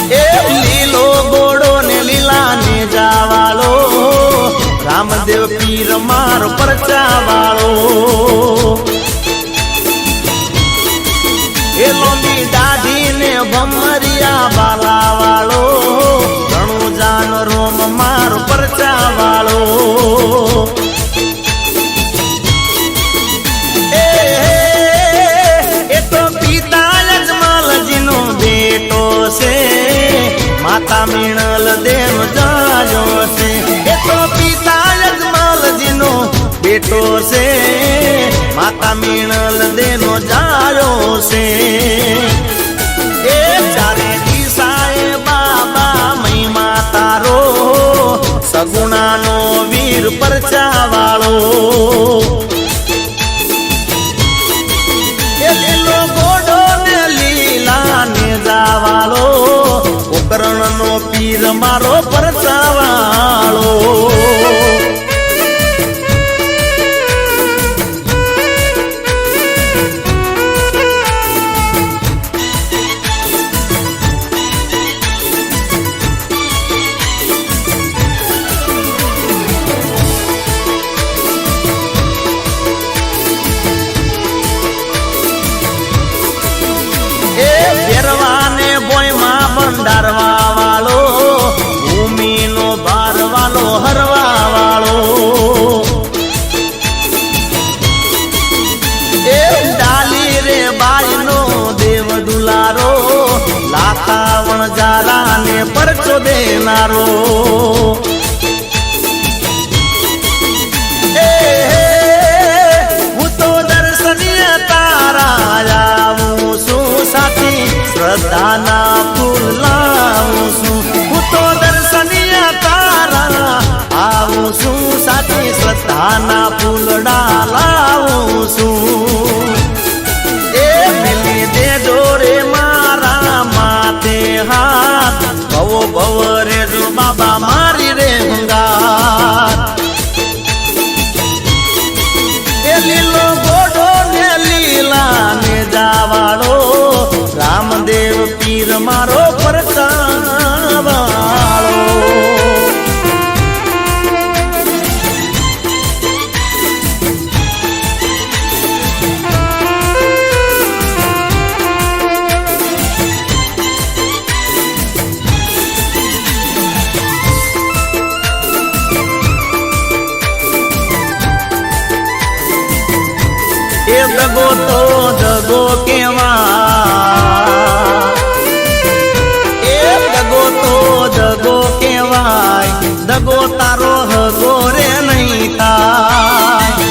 લીલો ગોળો ને લીલા ને જાવાળો રામદેવ પીર માર પરચા વાળો એ લોંબી દાઢી ને ભમરિયા બાલા વાળો ઘણું જાન રોમ માર પરચા વાળો એ તો પિતા યજમાલજીનો બેટો છે માતા મીણલ દેવ જાજો છે એ તો પિતા યજમાલજીનો બેટો છે માતા મીણલ દેનો જાયો છે એ ચારે દિશાએ બાબા મહિમા તારો સગુણાનો વીર પરચા વાળો એ લીલો ગોડો ને લીલા ને જાવાળો કરણ નો પીર મારો પરચાવાળો એ ફેરવાને બોયમાં બંધારવા વાળો ભૂમિનો ભાર વાળો હરવા વાળો એ ડાલી રે બાઈનો દેવ દુલારો લાખા વણજારા ને પરચો દેનારો હું તો દર્શનીય તારા આવું છું સાથી શ્રદ્ધાના ફૂલ લાવું છું હું તો દર્શનીય તારા આવું છું સાથી શ્રદ્ધાના ફૂલડા લાવું છું એ મિલી દે દોરે મારા માથે હાથ ભવો ભવ રે જો બાબા મારી રે હંગાર એ લીલો ગોડો ને લીલા ને જાવાળો રામદેવ પીર મારો પરચાવાળો એ દગો તો દગો કેવાય એ દગો તો દગો કેવાય દગો તારો હગો રે નહીં થાય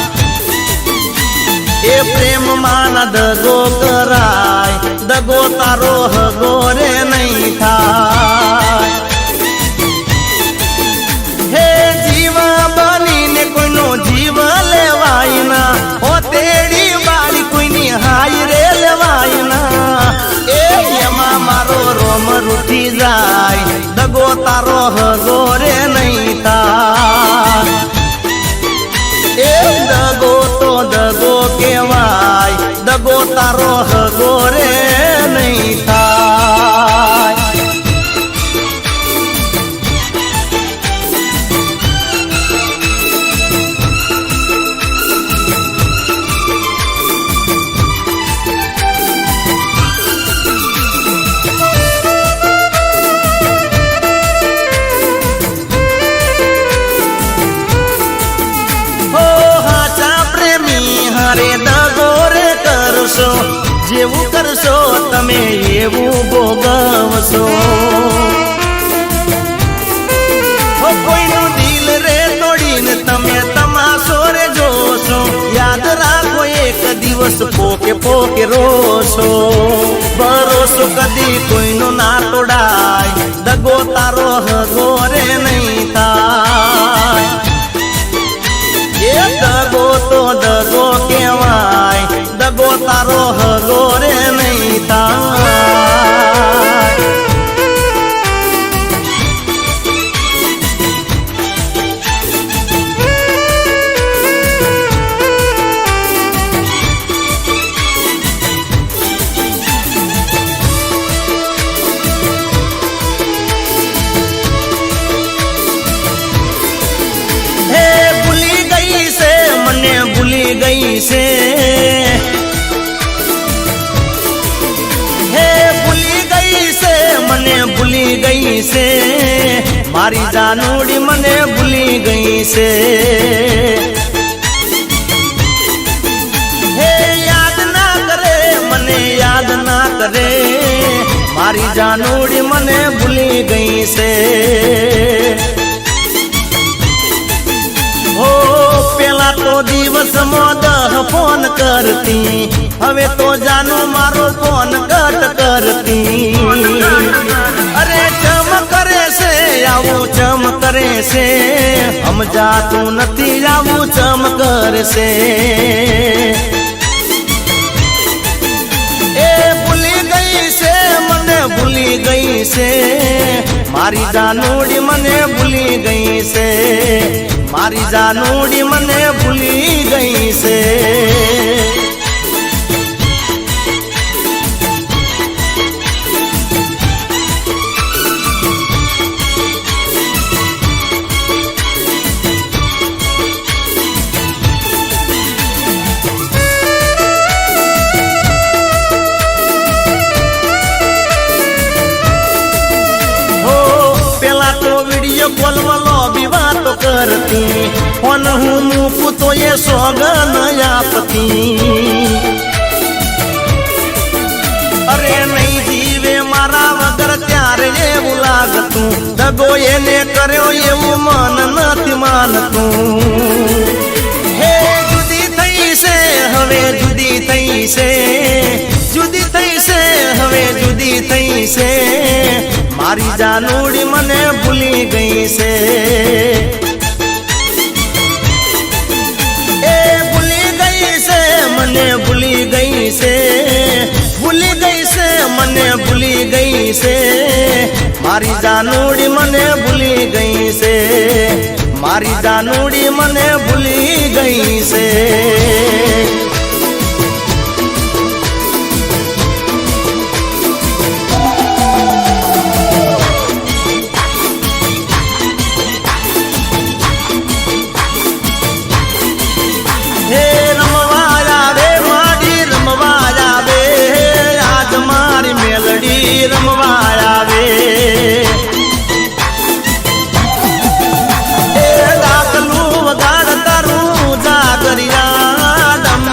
એ પ્રેમ માં દગો કરાય દગો તારો હગો રે નહીં થાય હે જીવા બનીને કોઈનો જીવ લેવાય ના ઓ તેડી બાળી કોઈની હાય રે લેવાય ના એ એમાં મારો રોમ રૂઠી જાય દગો તારો હગો રે નહીં થાય એ દગો તો દગો કેવાય દગો તારો હગો રે નહીં થાય જેવું કરશો તમે એવું ભોગવશો. કોઈનું દિલ રે તોડીને તમે તમાશો રે જોશો. યાદ રાખો એક દિવસ પોકે પોકે રોશો. ભરોસો કદી કોઈનો ના તોડાય, દગો તારો હગો રે નહીં થાય. એ દગો તો દગો કહેવાય, દગો તારો હગો રે નહીં થાય. ભૂલી ગઈ છે, હે ભૂલી ગઈ છે, મને ભૂલી ગઈ છે. મારી જાનુડી મને ભૂલી ગઈ છે. હે યાદ ના કરે, મને યાદ ના કરે. મારી જાનુડી મને ભૂલી ગઈ છે. હો પેલા તો દિવસમાં 10 ફોન કરતી, હવે તો જાનું મારો ફોન કટ કરતી. અરે ચમ કરે છે આવું ચમ કરે છે, સમજાતું નથી આવું ચમ કરશે. એ ભૂલી ગઈ છે, મને ભૂલી ગઈ છે. મારી જાનુડી મને ભૂલી ગઈ છે. મારી જાનુડી મને ભૂલી ગઈ છે. પેલા તો વિડીયો કોલમાં લોબી વાતો કરતી, ફોન હું મૂકું તો એ સોગન આપતી. અરે નહીં જીવે મારા વગર ત્યારે એવું લાગતું, દગો એને કર્યો એવું મન નથી માનતું. હે જુદી થઈ છે હવે જુદી થઈ છે, જુદી થઈ છે હવે જુદી થઈ છે. મારી જાનુડી મને ભૂલી ગઈ છે. એ ભૂલી ગઈ છે, મને ભૂલી ગઈ છે. ભૂલી ગઈ છે, મને ભૂલી ગઈ છે. મારી જાનુડી મને ભૂલી ગઈ છે. મારી જાનુડી મને ભૂલી ગઈ છે. રમવા આવે એ દાખલું વગાડ તારું જાગરિયા ડમ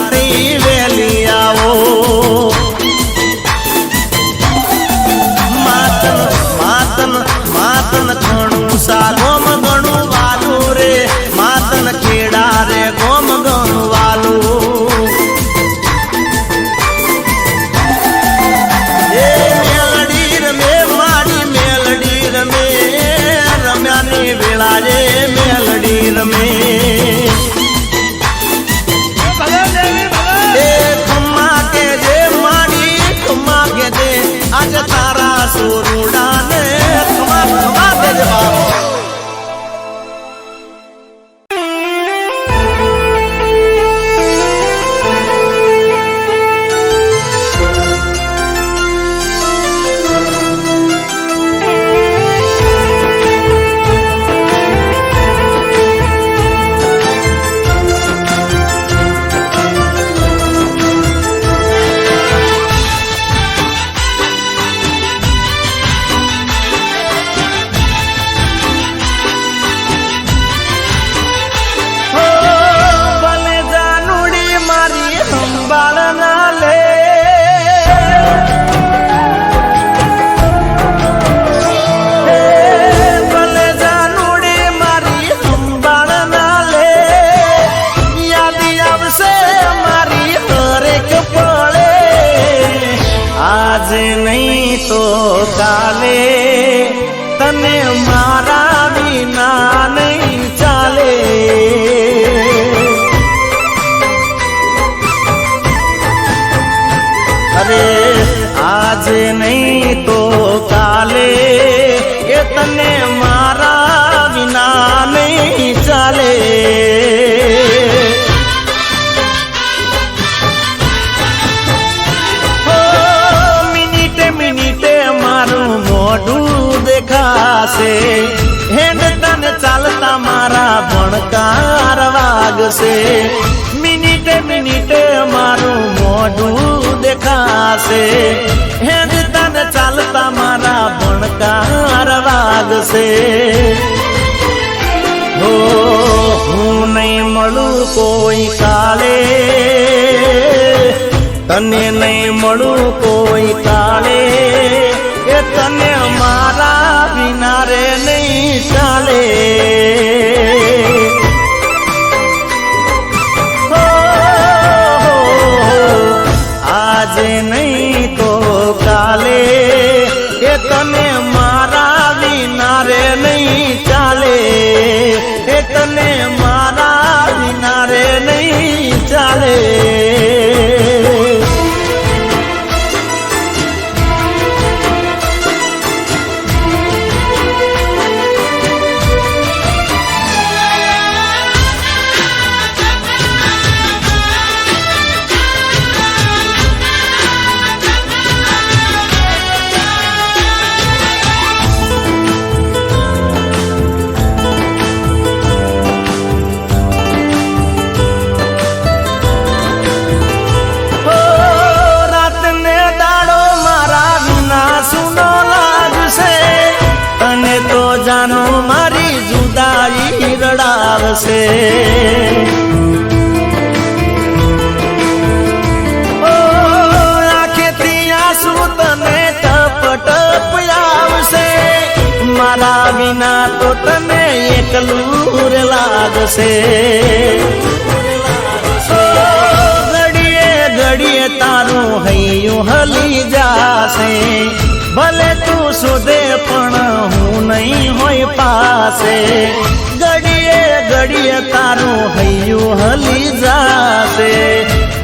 આરતી વેલી આવો માતન માતન માતન ઘણું સા ગોમ ઘણું વાલું રે માતન ખેડા રે ગોમ ઘણું વાલું એ મેલડી રમે માડી મેલડી રમે રમ્યાની વેળા રે મેલડી રમે आज तारा सोरूडा ने खमा खमा दे बाबा तो काले तने मारा बिना नहीं चाले अरे आज नहीं तो काले ये तने मारा बिना नहीं चाले देखासे हेंड तन चालता मारा भणकार वागसे मिनिटे मिनिटे मारू मोढू देखासे हेंड तन चालता मारा भणकार वागसे हो हूँ नहीं मळू कोई काले तने नहीं मळू कोई काले ये तने मारा बिना रे नहीं चाले हो, आज नहीं तो काले ये तने मारा बिना रे नहीं चाले ये तने मारा बिना रे नहीं चाले जानो मारी जुदाई रड़ावसे ओ आंखे थी आंसू तने टप टप आवसे मारा बिना तो तने एकलूर लागसे घड़िए घड़िए तारू हईयूं हली जासे भले तू सुदे पण हूँ नहीं होई पासे घड़िए घड़िए तारू हईयू हली जासे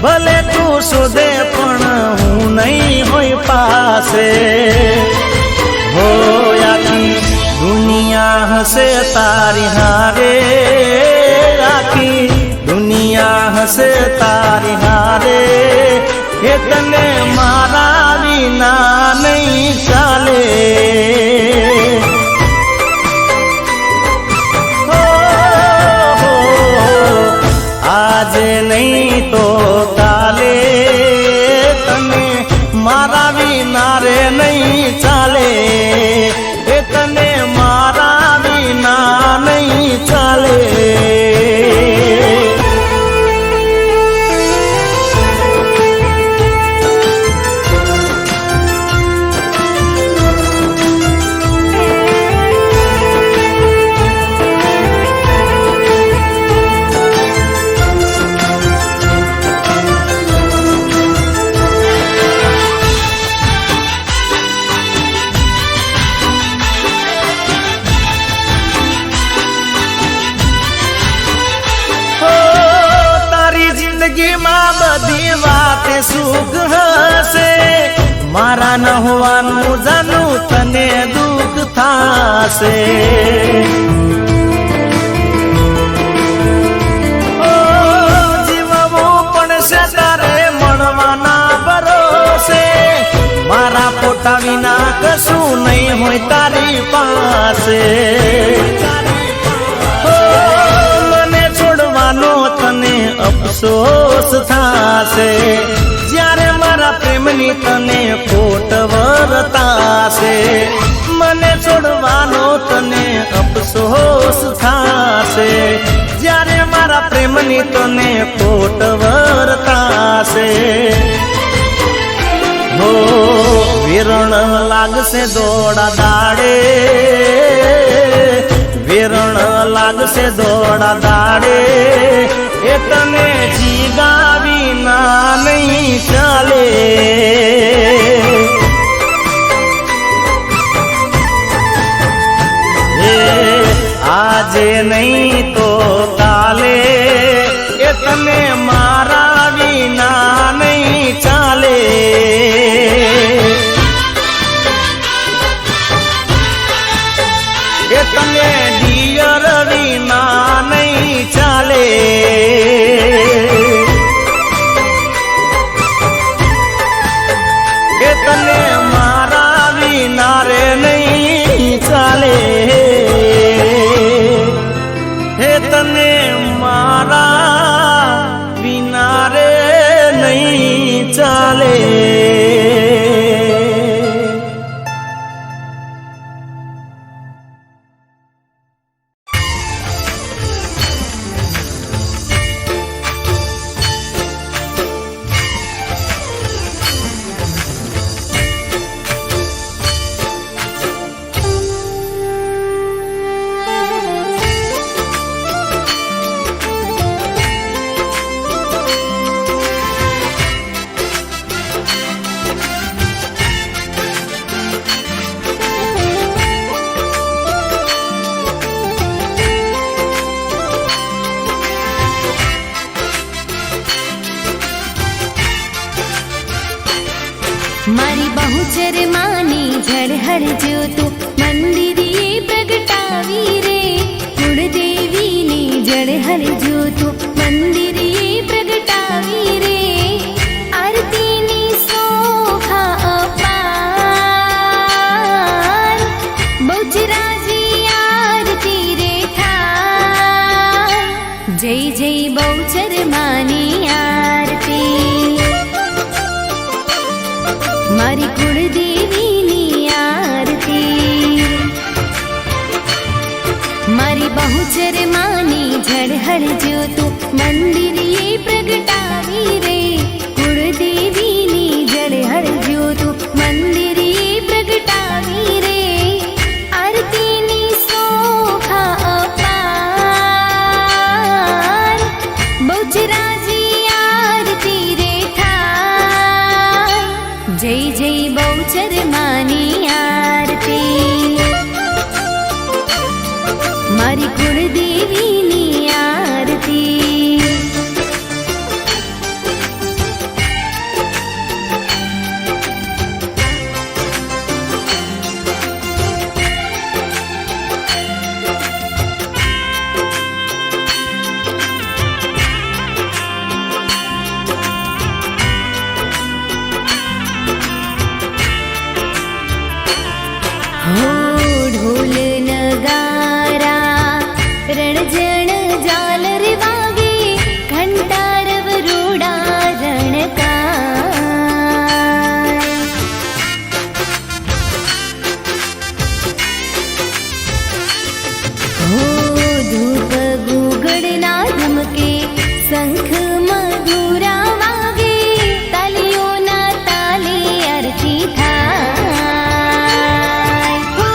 भले तू सुदे पण हूँ नहीं होई पासे हो आखी दुनिया हसे तारी हारे आखी दुनिया हसे तारी हारे ये तने मारा बिना नहीं चाले आज नहीं तो काले तने मारा बिना रे नहीं चाले ये तने मारा बिना नहीं चाले સુખ હશે મારા ન હોવાનું જાનું તને દુઃખ થાશે ઓ જીવવું પડશે તારે મળવાના ભરોસે મારા પોતા વિના કશું નહીં હોય તારી પાસે મને છોડવાનો તને અફસોસ થાશે જ્યારે મારા પ્રેમની તને ખોટ વર્તાશે મને છોડવાનો તને અફસોસ થાશે જ્યારે મારા પ્રેમની તને ખોટ વર્તાશે હો વિરણ લાગશે દોડા દાડે વિરણ લાગશે દોડા દાડે એ તને જીગાવી ના નહીં ચાલે આજે નહીં તો કાલે એ તને મારા વિના નહીં ચાલે એ તને ડિયર વિના નહીં ચાલે એ તને મારા વિના રે નહીં ચાલે હે તને મારા વિના રે નહીં ચાલે મારી બહુચર માની ઝળહળ જ્યોતું મંદિરે પ્રગટાવી રે કુળદેવીની ઝળહળ જ્યોતું મંદિરે પ્રગટાવી રે આરતીની શોભા અપાર બહુચરાજી આરતી રે થાય જય જય બહુચર માની આરતી મારી કુળદેવીની આરતી મારી બહુચર માની ઝળહળ જ્યોતું મંદિરે પ્રગટાવી રે કુળદેવીની ઝળહળ જ્યોતું મંદિરે પ્રગટાવી રે આરતીની શોભા અપાર બહુચરાજી આરતી રે થાય જય જય બહુચર માની આરતી મારી કુળદેવીની આરતી હો ઢોલ નગારા રણજણ ઝાલર વાગે ઘંટાર વરોડા રણકાર હો ધૂપ ગુગળના ધમકે શંખ મધુરા વાગે તાલીઓના તાલે આરતી થાય હો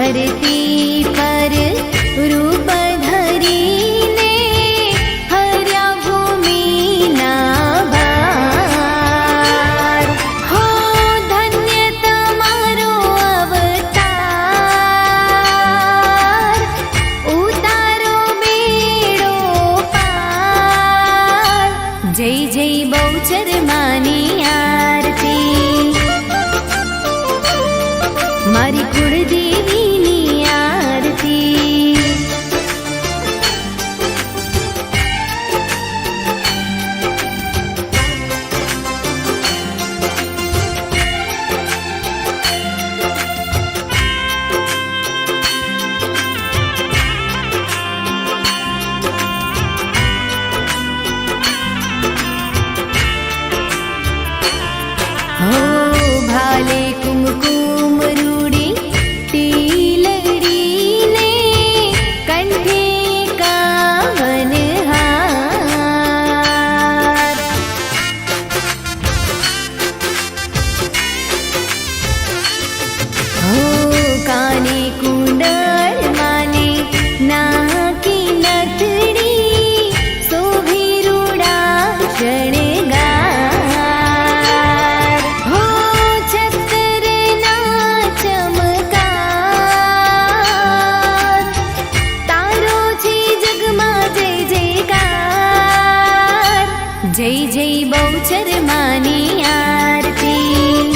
ધરતી પર રૂપ ધરીને હર્યા ભૂમિના ભાર. હો ધન્ય તમારો અવતાર, ઉતારો બેડો પાર. જય જય બહુચર માની આરતી, મારી કુળદેવીની આરતી. હો ભાલે કુમકુમ રૂડી ટીલડીને કંઠે કાવન હાર. હો કાને કુંડળ માને નાકી નથડી શોભી રૂડા શણગાર. હો છત્રના ચમકાર, તારો છે જગમાં જય જયકાર. જય જય બહુચર માની આરતી,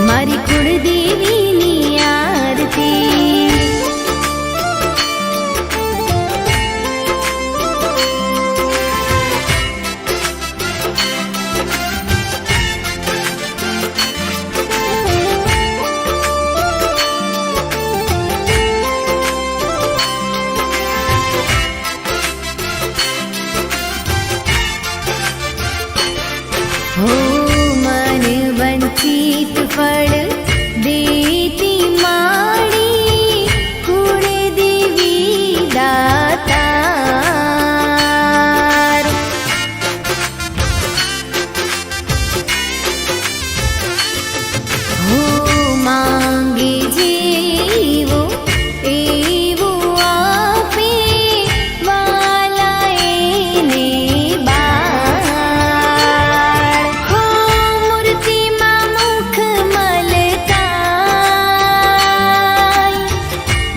મારી કુળદેવીની આરતી. હો મન વંચિત ફળ દેતી માડી, કુળદેવી દાતાર. હો માંગે જેવો એવો આપે, વાલા એને બાળ. હો મૂર્તિમાં મુખ મલકાય,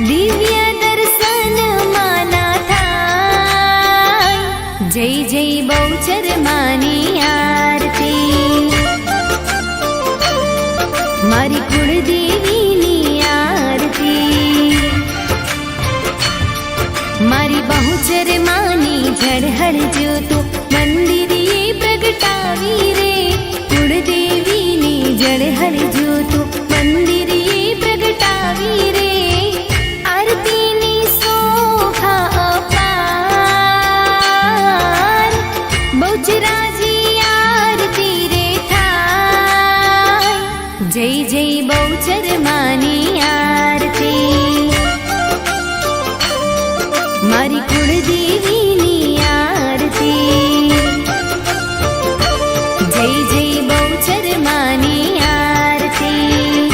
દિવ્ય દર્શન માના થાય. જય જય બહુચર માની આરતી, મારી કુળદેવીની આરતી. મારી બહુચર માની ઝળહળ જ્યોતો મંદિરે પ્રગટાવી રે. કુળદેવીની ઝળહળ જ્યોતો મંદિરે પ્રગટાવી રે. આરતીની શોભા અપાર, બહુચરાજી આરતી રે થાય. જય જય બહુચર માની આરતી, મારી કુળદેવીની આરતી. જય જય બહુચર માની આરતી,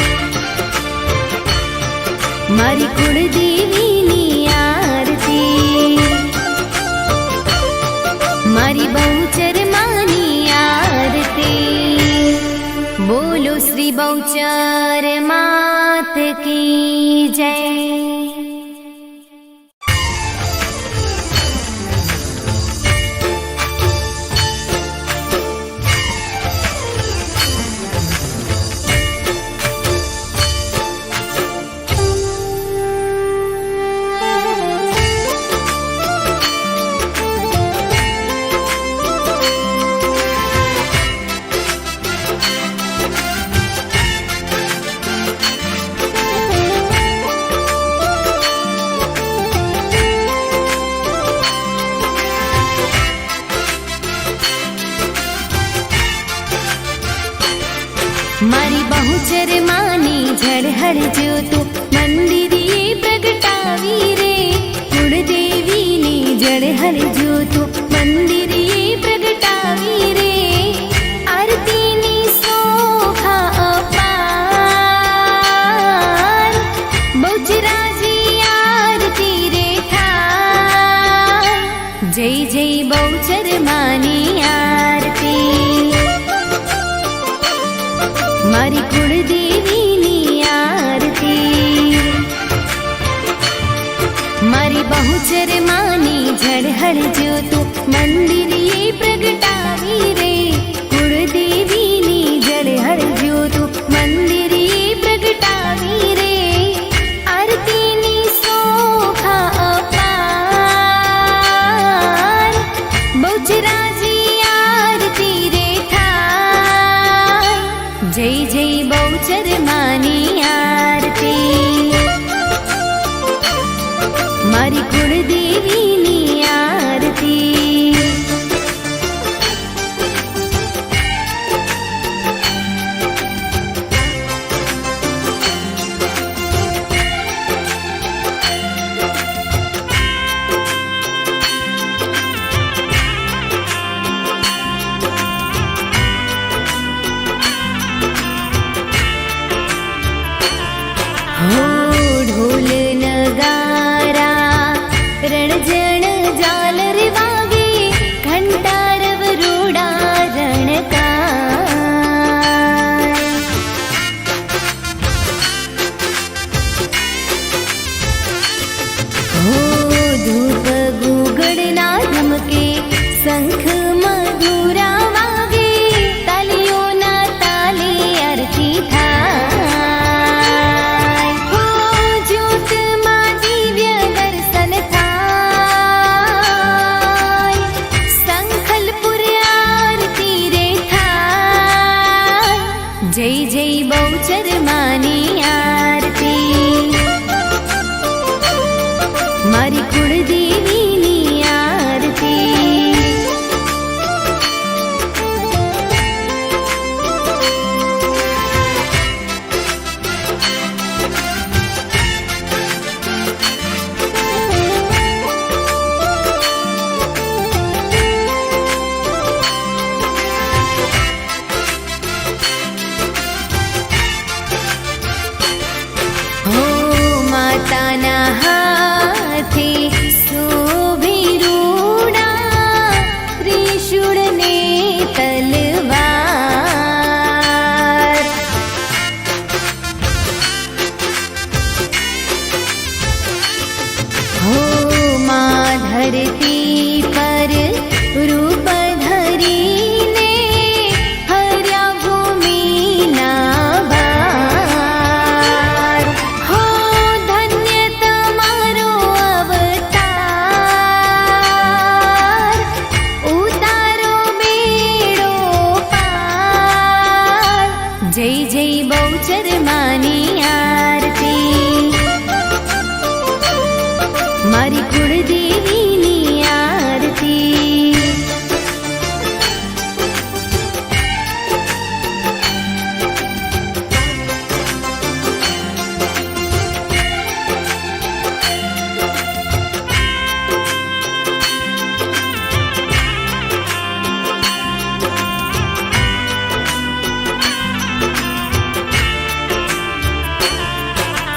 મારી કુળદેવીની આરતી. મારી બહુચર માની આરતી. બોલો શ્રી બહુચર માત કી જય. મારી બહુચર માની ઝળહળ જ્યોતો મંદિરે પ્રગટાવી રે. કુળદેવીની ઝળહળ જ્યોતો મંદિરે પ્રગટાવી રે. આરતીની શોભા અપાર, મારી કુળદેવીની આરતી મારી બહુચર માની ઝળહળ જ્યોતું મંદિરે પ્રગટાવી રે કુળદેવીની ઝળહળ જ્યોતું મંદિરે પ્રગટાવી રે આરતીની શોભા અપાર બહુચરાજી આરતી રે થાય જય જય બહુચર માની આરતી મારી કુળદેવીની આરતી હો ઢોલ નગારા રણજણ ઝાલર વાગે ઘંટાર વરોડા રણકાર હો ધૂપ ગુગળના ધમકે શંખ મધુરા વાગે તાલીઓના તાલે આરતી થાય હો જ્યોતમાં દિવ્ય દર્શન થાય સંખલપુર આરતી રે થાય જય જય બહુચર માની આરતી મારી કુળદેવીની આરતી હો માતાના હાથે શોભે રૂડા ત્રિશૂળ ને તલવાર હો મા ધરતી પર રૂપ ધરીને હર્યા ભૂમિના ભાર હો ધન્ય તમારો અવતાર ઉતારો બેડો પાર જય જય બહુચર માની આરતી મારી કુળદેવીની આરતી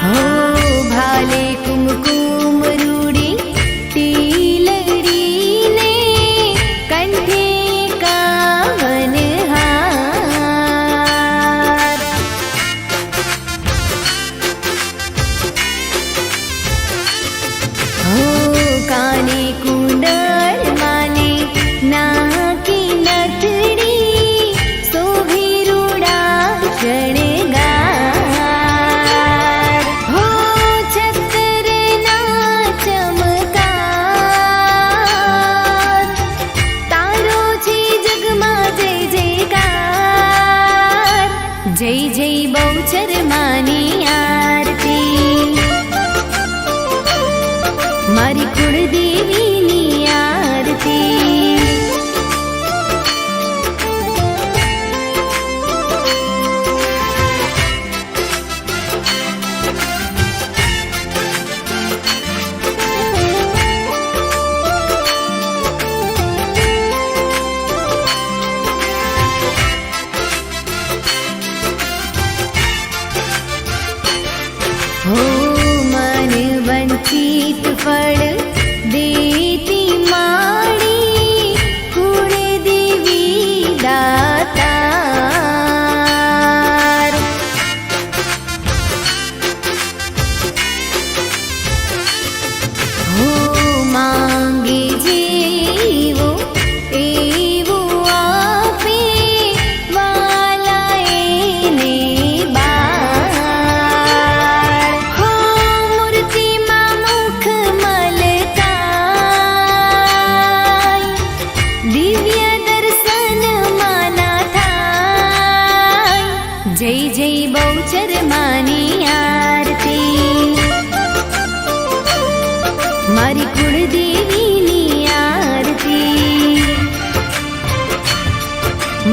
હો ભાલે કુમકુમ રૂડી ટીલડીને કંઠે કાવન હાર હો કાને કુંડળ માને નાકે નથડી શોભી રૂડા શણગાર હો છત્રના ચમકાર તારો છે જગમાં જય જયકાર જય જય બહુચર માની આરતી મારી કુળદેવીની આરતી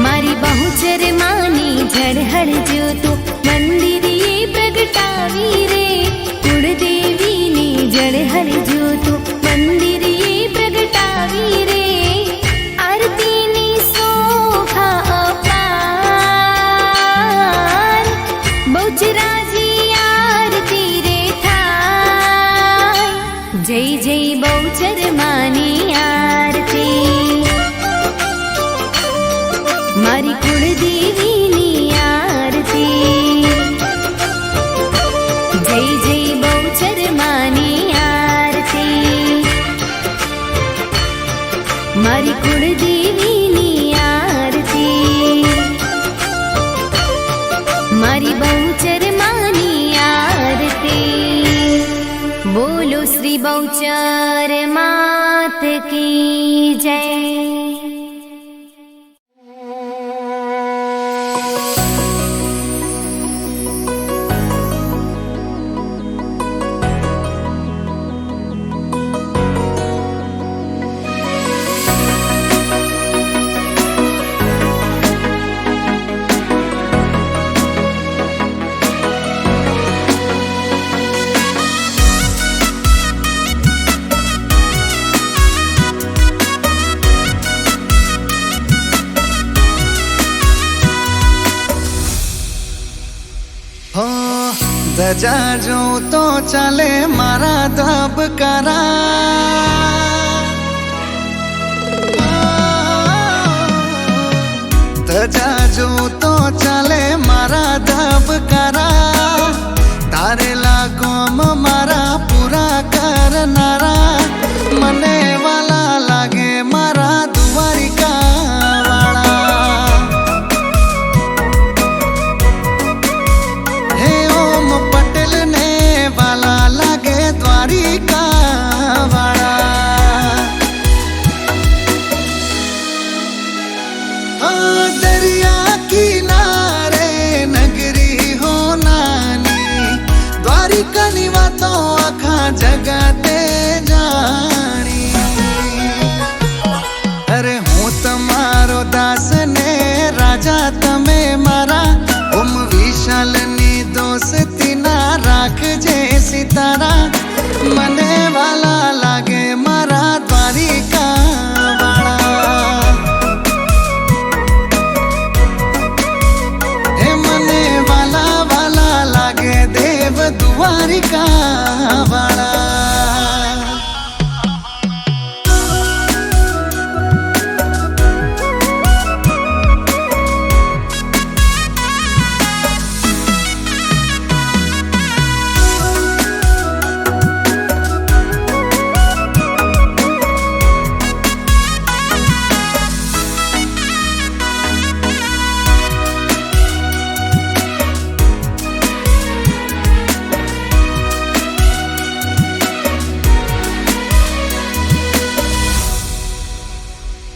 મારી બહુચર માની ઝળહળ જ્યોતો મંદિરે પ્રગટાવી રે કુળદેવીની ઝળહળ જ્યોતો મંદિરે પ્રગટાવી રે આરતીની શોભા અપાર બહુચરાજી આરતી રે થાય જય જય બહુચર માની આરતી મારી કુળદેવીની આરતી જય જય બહુચર માની આરતી મારી કુળદેવીની આરતી મારી બહુચર માની આરતી બોલો શ્રી બહુચર માત કી જય ધજા જોઉં તો ચાલે મારા ધબકારા ધજા જોઉં તો ચાલે મારા ધબકારા તારેલા કોમ મારા પૂરા કરનારા મને વાલા લાગે મારા દ્વારિકા दरिया किनारे नगरी हो नानी द्वारिका ની વાતો આખા જગતે જાણી અરે હું તમારો દાસ ને રાજા તમે મારા ઓમ વિશાલ ની દોસ્તી ના રાખજે સિતારા મને વાલા લાગે મારા દ્વારિકા દ્વારિકા વાળા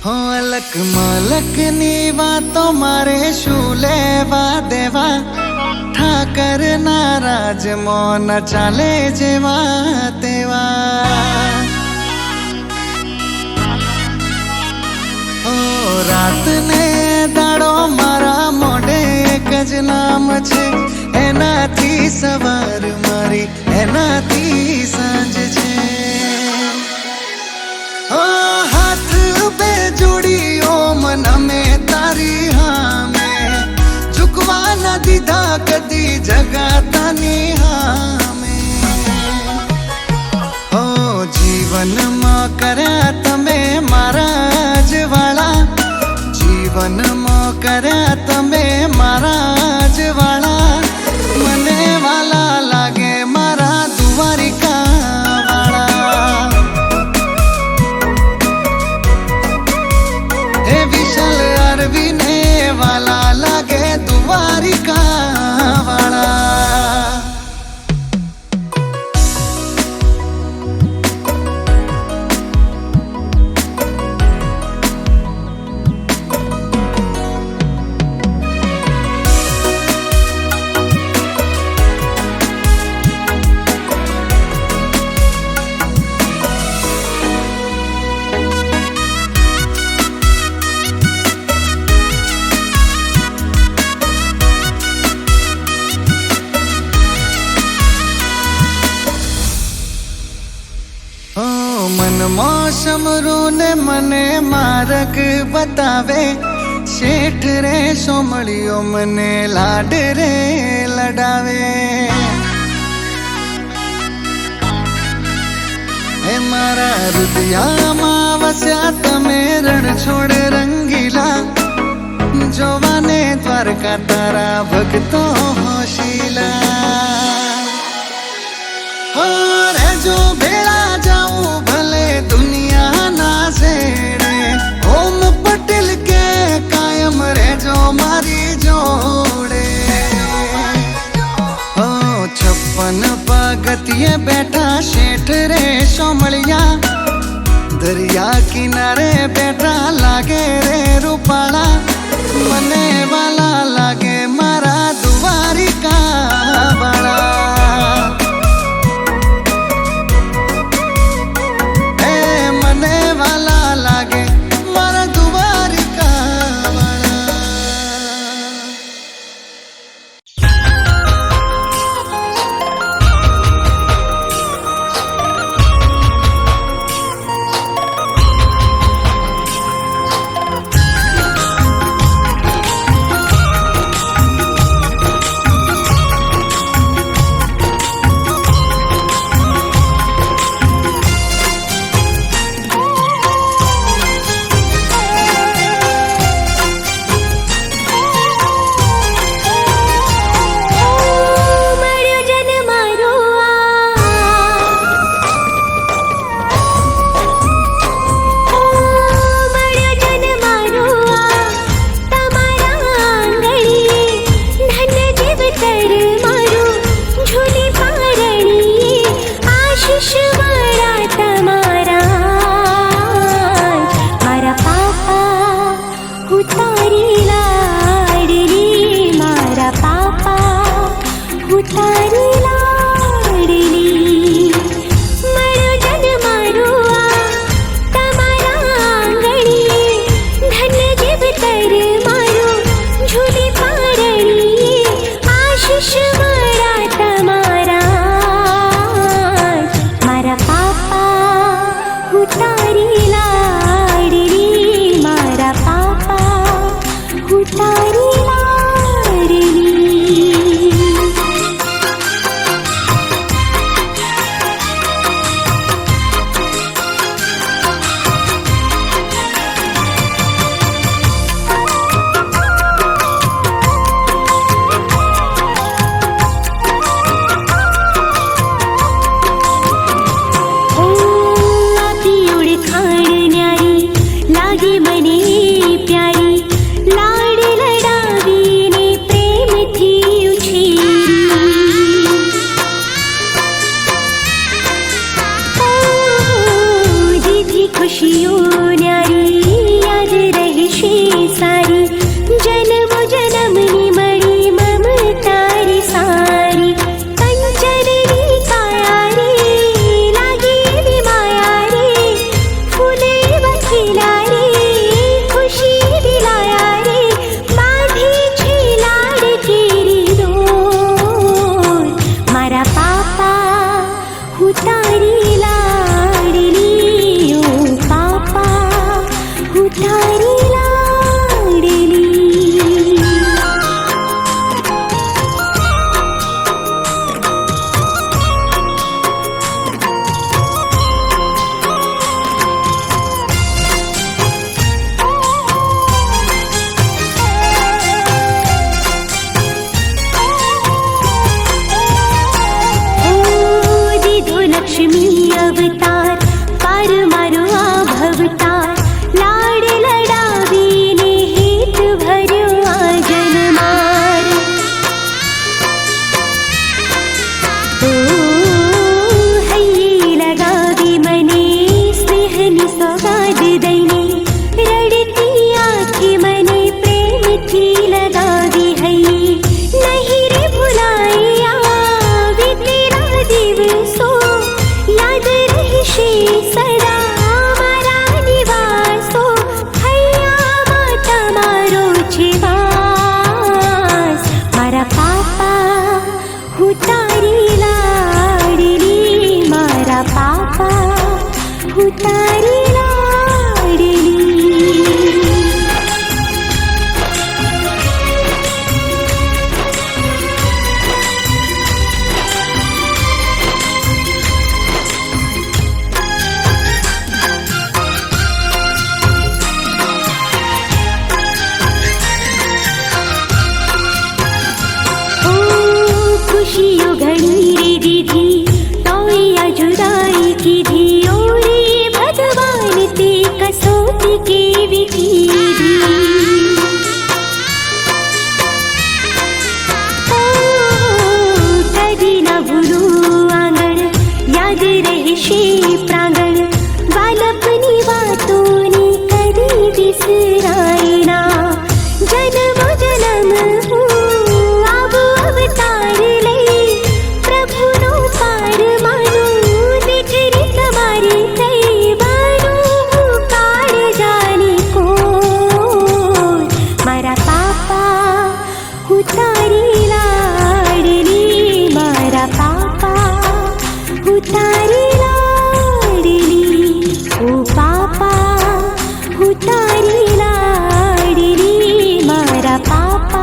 અલક મલક ની વાતો મારે શું લેવા દેવા ઠાકર ના રાજ મોન ચાલે જેવા તેવા ઓ રાત ને દાડો મારા મોઢે એક જ નામ છે એનાથી સવાર મારી એનાથી સાંજ છે હાથ पे जोड़ी ओम नमे तारी हामे झुकवा न दीधा कदी जगाता ની હામે ઓ જીવન માં કર્યા તમે મારા જ વાળા જીવન માં કર્યા તમે મારા જ વાળા મને વાલા લાગે મારા દ્વારિકા વાલા લાગે દ્વારિકા વાળા मौसम रोने मने मार्ग बतावे શેઠ રે સોમળિયો મને લાડ રે લડાવે હે મારા હૃદયામાં વસ્યા તમે રણ છોડ રંગીલા જોવાને દ્વારકા તારા ભક્તો હોશીલા હો રે જો ભેળા જાઉં ભલે દુનિયાના છેડે ઓમ પટેલ કે કાયમ રેજો મારી જોડે ઓ 56 પગથિયે બેઠા શેઠ રે સોમળિયા દરિયા કિનારે બેઠા લાગે રે રૂપાળા મને વાલા લાગે મારા દ્વારિકા વાળા उतारी खुशियों घड़ी रे दीदी तोया जुदाई की धी ओरे भगवान ते कसौटी के विधि कधी न भूलू आंगण याद रहेशे प्रांगण बालपनी वातोनी कधी विसरायना जन्म जन्म आव अवतार ले प्रभु नो पार मानो दीकरी तुम्हारी दैवानो काळ जाने को मारा पापा उतारी लाडली मारा पापा उतारी लाडली ओ पापा उतारी लाडली मारा पापा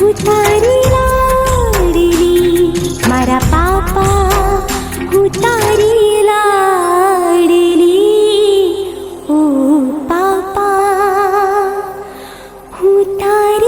उतारी लाडली मारा पापा उतारी लाडली ओ पापा उतारी